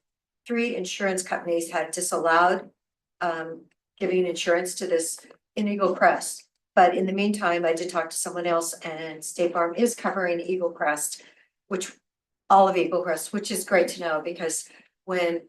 3 insurance companies had disallowed giving insurance to this in Eagle Crest. But in the meantime, I did talk to someone else and State Farm is covering Eagle Crest, all of Eagle Crest, which is great to know because when,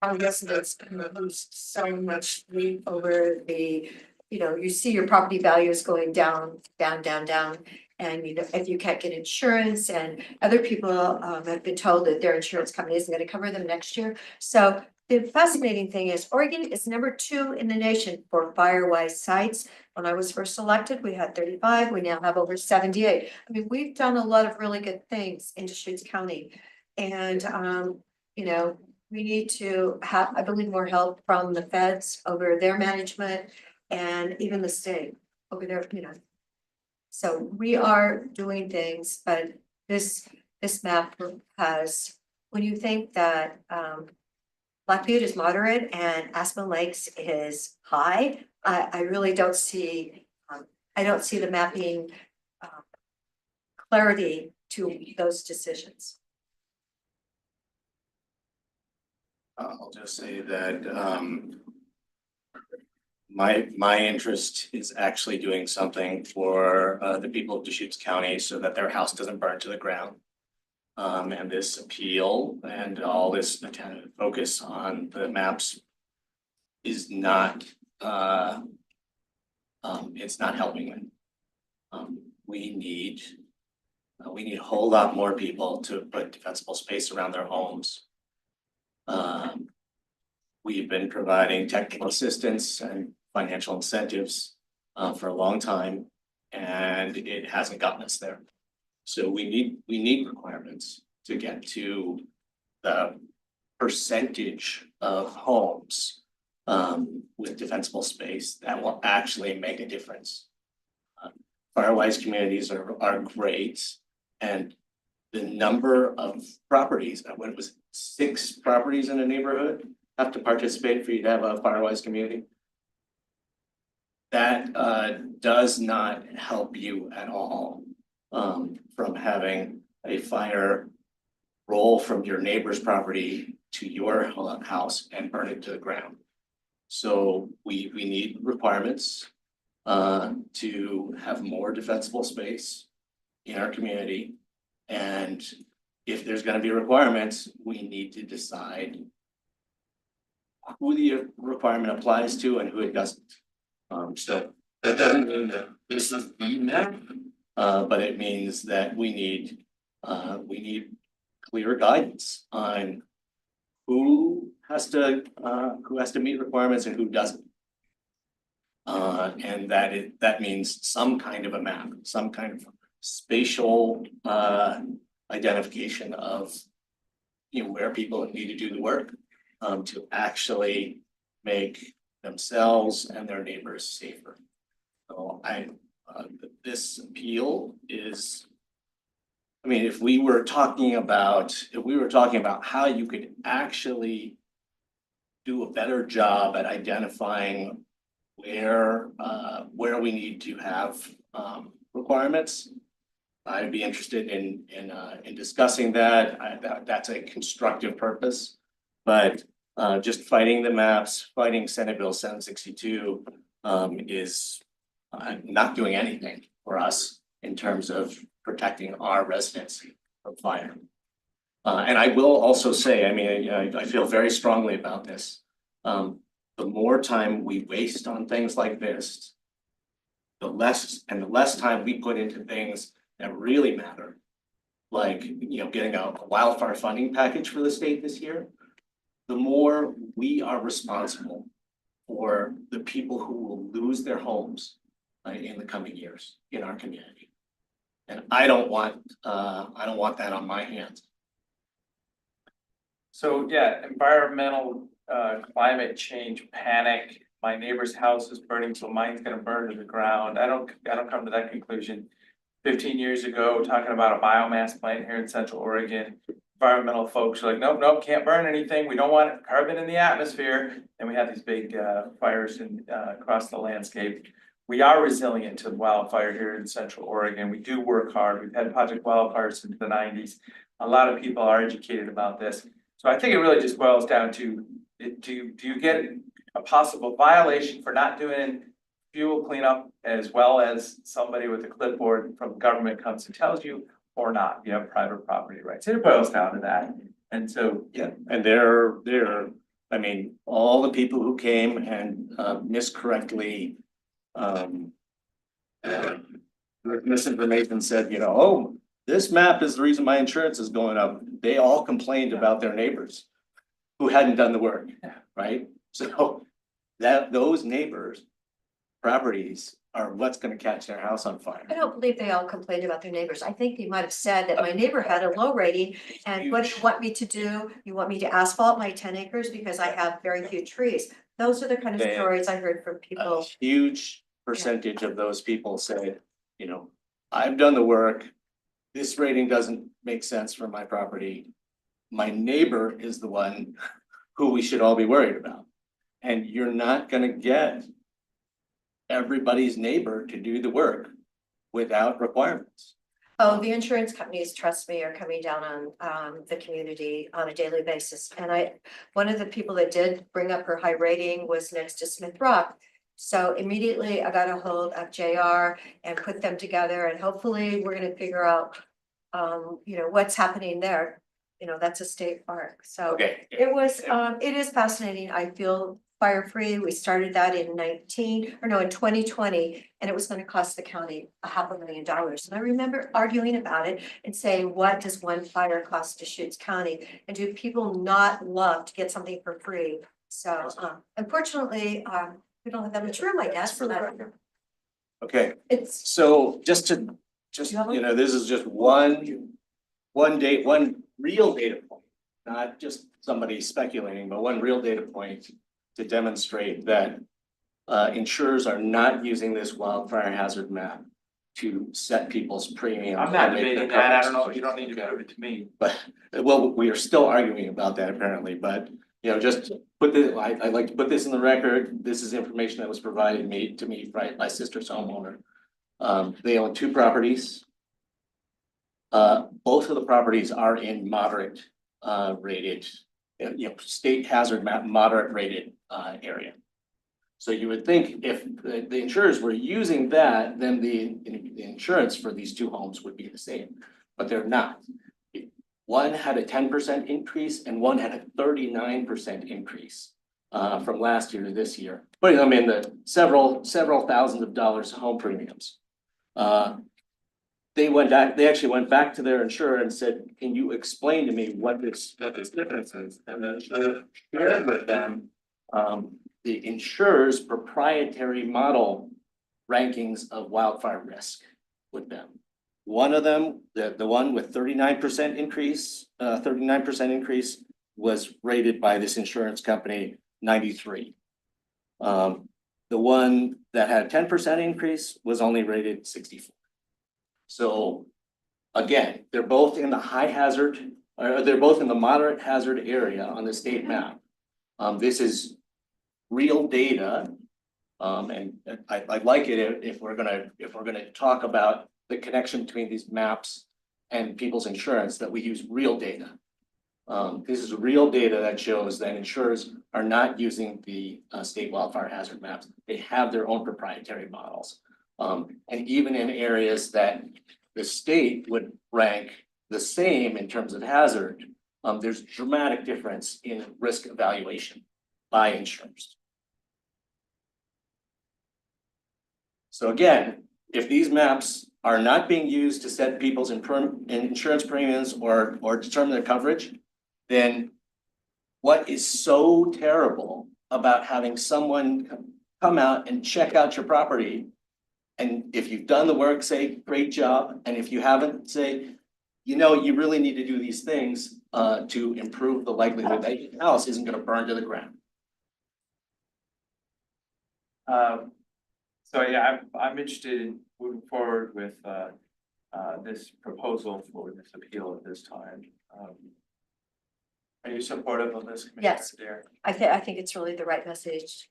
our residents lose so much sleep over the you know, you see your property values going down, down, down, down. And you know, if you can't get insurance and other people have been told that their insurance company isn't gonna cover them next year. So the fascinating thing is Oregon is #2 in the nation for fire-wise sites. When I was first elected, we had 35, we now have over 78. I mean, we've done a lot of really good things in Deschutes County. And you know, we need to have, I believe, more help from the feds over their management and even the state over there, you know. So we are doing things, but this map has, when you think that Blackbutte is moderate and Aspen Lakes is high, I really don't see, I don't see the mapping clarity to those decisions. I'll just say that my interest is actually doing something for the people of Deschutes County so that their house doesn't burn to the ground. And this appeal and all this attention focus on the maps is not it's not helping them. We need a whole lot more people to put defensible space around their homes. We've been providing technical assistance and financial incentives for a long time, and it hasn't gotten us there. So we need requirements to get to the percentage of homes with defensible space that will actually make a difference. Firewise communities are great, and the number of properties, when it was 6 properties in a neighborhood have to participate for you to have a Firewise community. That does not help you at all from having a fire roll from your neighbor's property to your house and burn it to the ground. So we need requirements to have more defensible space in our community. And if there's gonna be requirements, we need to decide who the requirement applies to and who it doesn't. So that doesn't mean that this is the map, but it means that we need clear guidance on who has to meet requirements and who doesn't. And that means some kind of a map, some kind of spatial identification of, you know, where people need to do the work to actually make themselves and their neighbors safer. So this appeal is, I mean, if we were talking about how you could actually do a better job at identifying where we need to have requirements, I'd be interested in discussing that. That's a constructive purpose. But just fighting the maps, fighting Senate Bill 762 is not doing anything for us in terms of protecting our residents from fire. And I will also say, I mean, I feel very strongly about this. The more time we waste on things like this, the less time we put into things that really matter, like, you know, getting a wildfire funding package for the state this year, the more we are responsible for the people who will lose their homes in the coming years in our community. And I don't want that on my hands. So yeah, environmental climate change panic. My neighbor's house is burning, so mine's gonna burn to the ground. I don't come to that conclusion. 15 years ago, talking about a biomass plant here in Central Oregon, environmental folks are like, nope, can't burn anything. We don't want carbon in the atmosphere. And we have these big fires across the landscape. We are resilient to wildfire here in Central Oregon. We do work hard. We've had Project Wildfire since the 90s. A lot of people are educated about this. So I think it really just boils down to, do you get a possible violation for not doing fuel cleanup as well as somebody with a clipboard from government comes and tells you, or not? You have private property rights. It boils down to that. And so, yeah. And I mean, all the people who came and miscorrectly misinformation said, you know, oh, this map is the reason my insurance is going up. They all complained about their neighbors who hadn't done the work, right? So those neighbors' properties are what's gonna catch their house on fire. I don't believe they all complained about their neighbors. I think they might have said that my neighbor had a low rating. And what do you want me to do? You want me to asphalt my 10 acres because I have very few trees? Those are the kind of Yeah. stories I heard from A people. huge percentage of those people said, you know, I've done the work. This rating doesn't make sense for my property. My neighbor is the one who we should all be worried about. And you're not gonna get everybody's neighbor to do the work without requirements. Oh, the insurance companies, trust me, are coming down on the community on a daily basis. And one of the people that did bring up her high rating was next to Smith Rock. So immediately I got a hold of JR and put them together, and hopefully we're gonna figure out what's happening there. That's a state park, so. Okay. It is fascinating. I feel fire free. We started that in 2020, and it was gonna cost the county $500,000. And I remember arguing about it and saying, what does one fire cost to Deschutes County? And do people not love to get something for free? So, unfortunately, we don't have that much room, I guess, for that. Okay, It's, so just, You have one? this is just one real data point. Not just somebody speculating, but one real data point to demonstrate that insurers are not using this wildfire hazard map to set people's premiums. I'm not and make their debating that. I don't coverages. know, you don't need to prove it to me. But, well, we are still arguing about that apparently, but, just put this, I'd like to put this in the record. This is information that was provided to me by my sister's homeowner. They own 2 properties. Both of the properties are in moderate, rated, state hazard map, moderate rated, area. So you would think if the insurers were using that, then the insurance for these 2 homes would be the same, but they're not. One had a 10% increase and one had a 39% increase from last year to this year, putting them in the several thousands of dollars home premiums. They actually went back to their insurer and said, can you explain to me what this difference is? And then shared with them the insurer's proprietary model rankings of wildfire risk with them. One of them, the one with 39% increase, was rated by this insurance company 93. The one that had 10% increase was only rated 64. So again, they're both in the high hazard, or they're both in the moderate hazard area on the state map. This is real data. And I'd like it if we're gonna talk about the connection between these maps and people's insurance, that we use real data. This is real data that shows that insurers are not using the state wildfire hazard maps. They have their own proprietary models. And even in areas that the state would rank the same in terms of hazard, there's dramatic difference in risk evaluation by insurers. So again, if these maps are not being used to set people's insurance premiums or determine their coverage, then what is so terrible about having someone come out and check out your property? And if you've done the work, say, great job. And if you haven't, say, you really need to do these things to improve the likelihood that your house isn't gonna burn to the ground. So yeah, I'm interested in moving forward with this proposal for this appeal at this time. Are you supportive of this, Commissioner Yes. Adair? I think it's really the right message.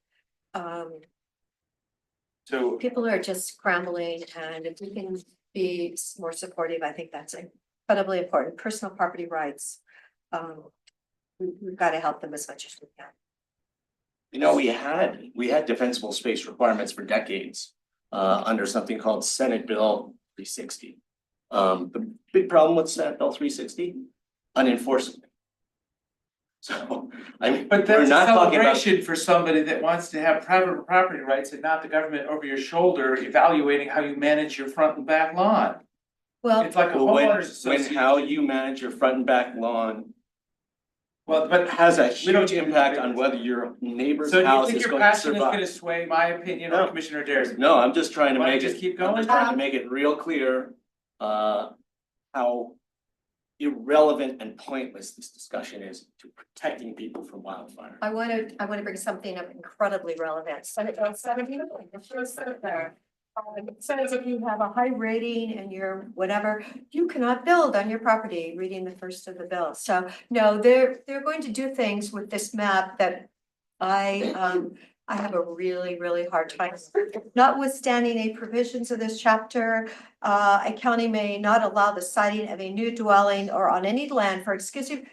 So People are just scrambling, and if we can be more supportive, I think that's incredibly important. Personal property rights. We've got to help them as much as we can. We had defensible space requirements for decades under something called Senate Bill 360. The big problem with Senate Bill 360, unenforceable. So, I mean, But we're that's a not talking about. celebration for somebody that wants to have private property rights and not the government over your shoulder evaluating how you manage your front and back lawn. Well, It's like a Well, homeowners when association. how you manage your front and back lawn Well, but has a We don't huge do impact that. on whether your neighbor's so do you house think is your going to passion is gonna survive. sway my opinion or No. Commissioner Dare's? No, I'm just trying to Why don't make you it, just keep I'm going? just trying to make it real clear, how irrelevant and pointless this discussion is to protecting people from wildfire. I wanna bring something up incredibly relevant. Senate Bill 79, the first set there. It says if you have a high rating and you're whatever, you cannot build on your property, reading the first of the bill. So, no, they're going to do things with this map that I have a really, really hard time. Notwithstanding any provisions of this chapter, a county may not allow the siting of a new dwelling or on any land for exclusive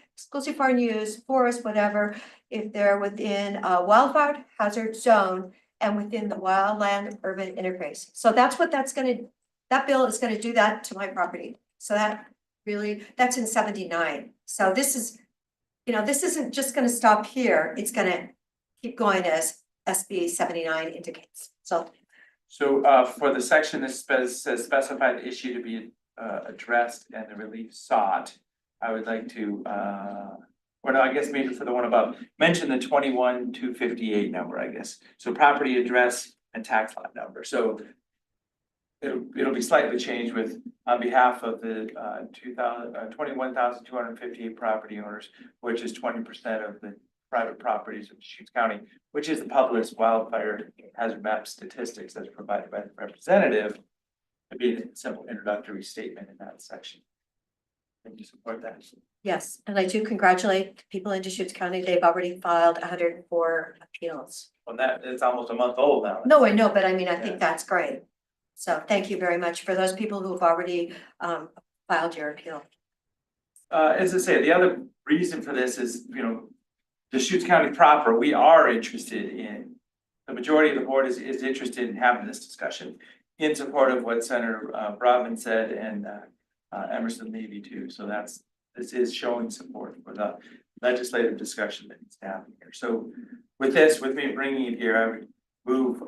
foreign use, forest, whatever, if they're within a wildfire hazard zone and within the wildland urban interface. So that's what that bill is gonna do that to my property. So that's in 79. So this is, this isn't just gonna stop here. It's gonna keep going as SB 79 indicates. So For the section that says specify the issue to be addressed and the relief sought, I would like to, or no, I guess maybe for the one above, mention the 21-258 number, I guess. So property address and tax lot number. So it'll be slightly changed with, on behalf of the 21,258 property owners, which is 20% of the private properties of Deschutes County, which is the published wildfire hazard map statistics that's provided by the representative. It'd be a simple introductory statement in that section. Can you support that? yes, and I do congratulate people in Deschutes County. They've already filed 104 appeals. Well, that, it's almost a month old now. No, I know, but I mean, I Yeah. think that's great. So thank you very much for those people who've already filed your appeal. As I say, the other reason for this is, Deschutes County proper, we are interested in, the majority of the board is interested in having this discussion in support of what Senator Brodman said and Emerson Levy too. So this is showing support for the legislative discussion that needs to happen here. So with me bringing it here, I would move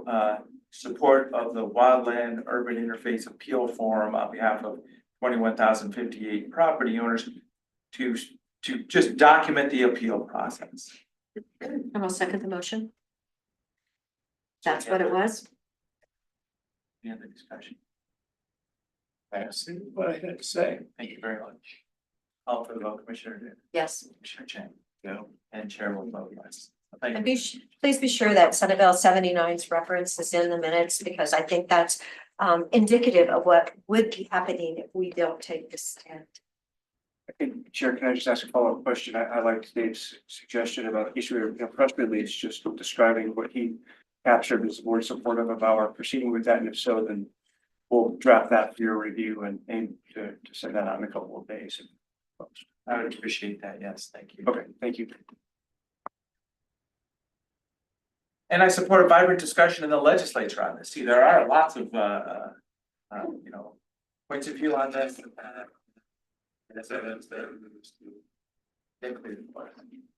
support of the Wildland Urban Interface Appeal Forum on behalf of 21,058 property owners to just document the appeal process. And I'll second the motion. That's what it was. Any other discussion? That's what I had to say. Thank you very much. Call for the vote, Commissioner Davis, Yes. Commissioner Chang, No. and Chair will vote yes. Thank And you. please be sure that Senate Bill 79's reference is in the minutes because I think that's indicative of what would be happening if we don't take this stand. Chair, can I just ask a follow-up question? I like Dave's suggestion about issuing a press release, just describing what he captured as board supportive of our proceeding with that, and if so, then we'll draft that for your review and aim to send that out in a couple of days. I would appreciate that, yes, thank you. Okay, thank you. And I support a vibrant discussion in the legislature on this. See, there are lots of, points of view on this.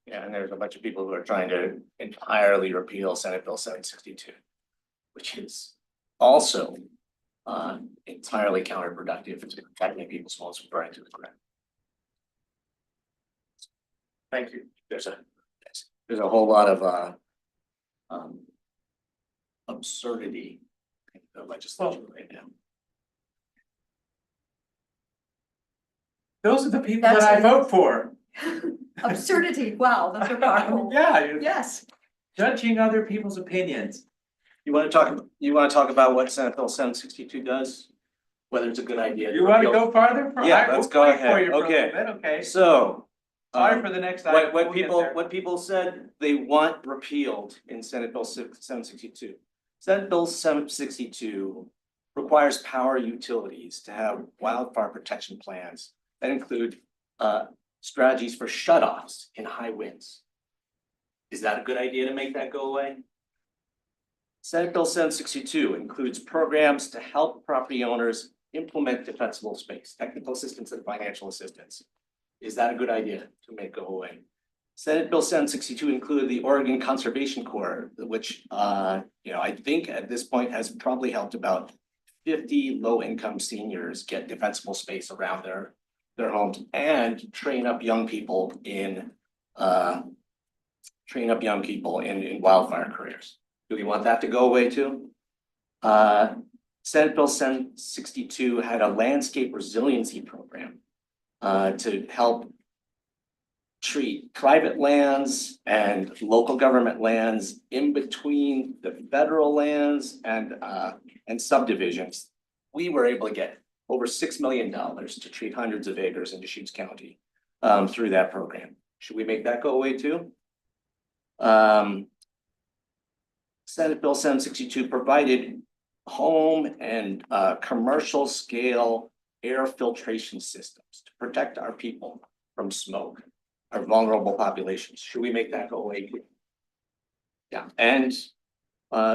Yeah, and there's a bunch of people who are trying to entirely repeal Senate Bill 762, which is also entirely counterproductive to protecting people's homes from burning to the ground. Thank you. There's a whole lot of absurdity in the legislature right now. Those are the people that I vote for. Absurdity, wow, those are powerful. Yeah, you're Yes. judging other people's opinions. You wanna talk about what Senate Bill 762 does? Whether it's a good idea. You wanna repeal- go farther? Yeah, We'll let's go wait for ahead. you for a little Okay. bit, okay. So. Sorry for the next item. What We'll get people, there. what people said they want repealed in Senate Bill 762. Senate Bill 762 requires power utilities to have wildfire protection plans that include strategies for shutoffs in high winds. Is that a good idea to make that go away? Senate Bill 762 includes programs to help property owners implement defensible space, technical assistance and financial assistance. Is that a good idea to make go away? Senate Bill 762 included the Oregon Conservation Corps, which, I think at this point has probably helped about 50 low-income seniors get defensible space around their homes and train up young people in wildfire careers. Do we want that to go away too? Senate Bill 762 had a landscape resiliency program to help treat private lands and local government lands in between the federal lands and subdivisions. We were able to get over $6 million to treat hundreds of acres in Deschutes County through that program. Should we make that go away too? Senate Bill 762 provided home and commercial scale air filtration systems to protect our people from smoke, our vulnerable populations. Should we make that go away? Yeah, and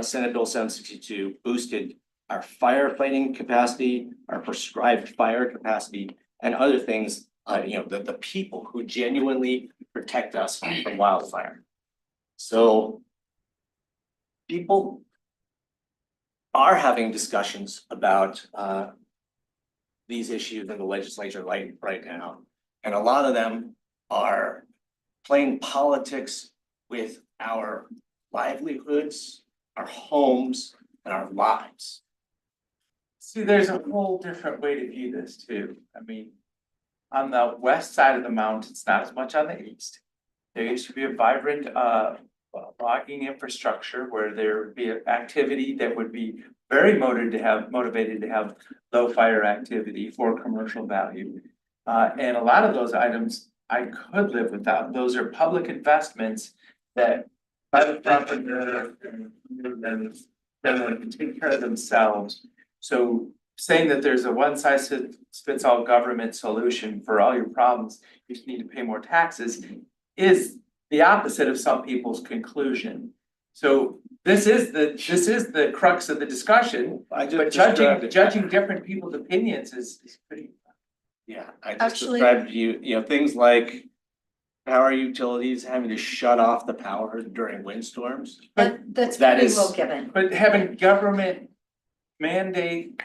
Senate Bill 762 boosted our firefighting capacity, our prescribed fire capacity, and other things, the people who genuinely protect us from wildfire. So people are having discussions about these issues in the legislature right now. And a lot of them are playing politics with our livelihoods, our homes, and our lives. See, there's a whole different way to view this too. I mean, on the west side of the mountains, not as much on the east. There used to be a vibrant logging infrastructure where there would be an activity that would be very motivated to have low fire activity for commercial value. And a lot of those items I could live without. Those are public investments that private property can take care of themselves. So saying that there's a one size fits all government solution for all your problems, you just need to pay more taxes, is the opposite of some people's conclusion. So this is the crux of the discussion, but judging different people's opinions is pretty. Yeah, I just Actually- described to you, things like power utilities having to shut off the power during windstorms. That's That pretty is- well given. But having government mandate,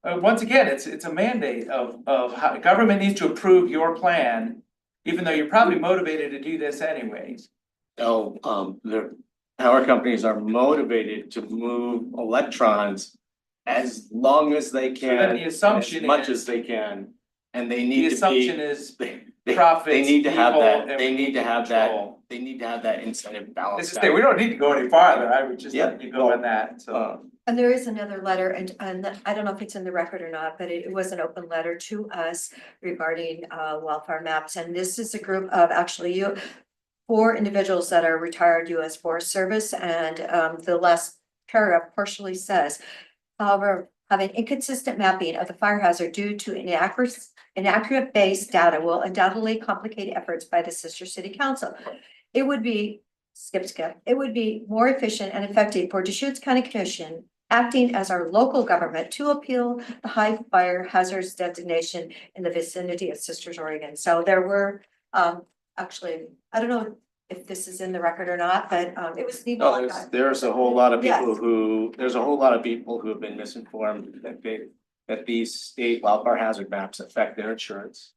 once again, it's a mandate of how government needs to approve your plan, even though you're probably motivated to do this anyways. So, the power companies are motivated to move electrons as long as they So then can, the assumption as much is- as they can. And they The need to assumption be, is they profits, need to have evil, that, and they we need to have that, control. they need to have that incentive balance. Let's just say, we don't need to go any farther, I would just let you go on that, so. And there is another letter, and I don't know if it's in the record or not, but it was an open letter to us regarding wildfire maps. And this is a group of actually 4 individuals that are retired US Forest Service, and the last paragraph partially says, however, having inconsistent mapping of the fire hazard due to inaccurate base data will undoubtedly complicate efforts by the Sister City Council. It would be, it would be more efficient and effective for Deschutes County Commission acting as our local government to appeal the high fire hazards designation in the vicinity of Sisters, Oregon. So there were, actually, I don't know if this is in the record or not, but it was the. No, there's a whole lot of people Yes. there's a whole lot of people who have been misinformed that these state wildfire hazard maps affect their insurance.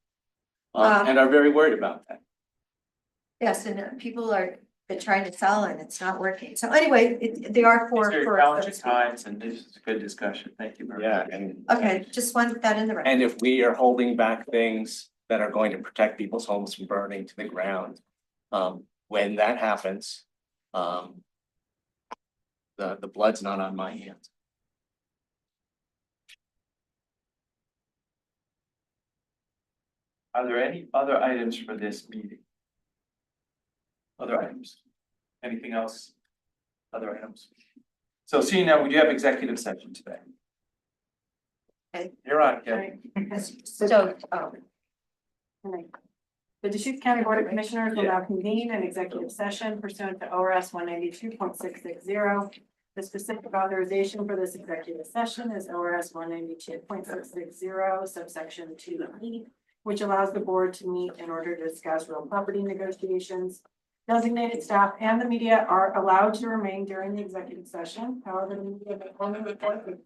And are very worried about that. Yes, and people are been trying to sell and it's not working. So anyway, they are for. These are for challenging service. times, and this is a good discussion, thank you very much. Yeah, and. Okay, just wanted that in the record. And if we are holding back things that are going to protect people's homes from burning to the ground, when that happens, the blood's not on my hands. Are there any other items for this meeting? Other items? Anything else? Other items? So seeing now, we do have executive session today. Okay. You're on, Kevin. So, The Deschutes County Board of Commissioners will now convene an executive session pursuant to ORS 192.660. The specific authorization for this executive session is ORS 192.660 subsection 2E. which allows the board to meet in order to discuss real property negotiations. Designated staff and the media are allowed to remain during the executive session. However, the media may only report with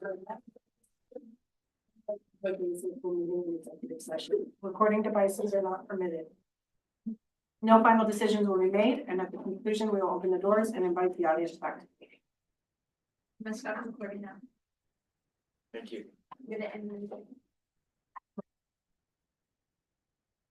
executive session. Recording devices are not permitted. No final decisions will be made, and at the conclusion, we will open the doors and invite the audience back to the meeting. I'm gonna stop recording now. Thank you. I'm gonna end the meeting.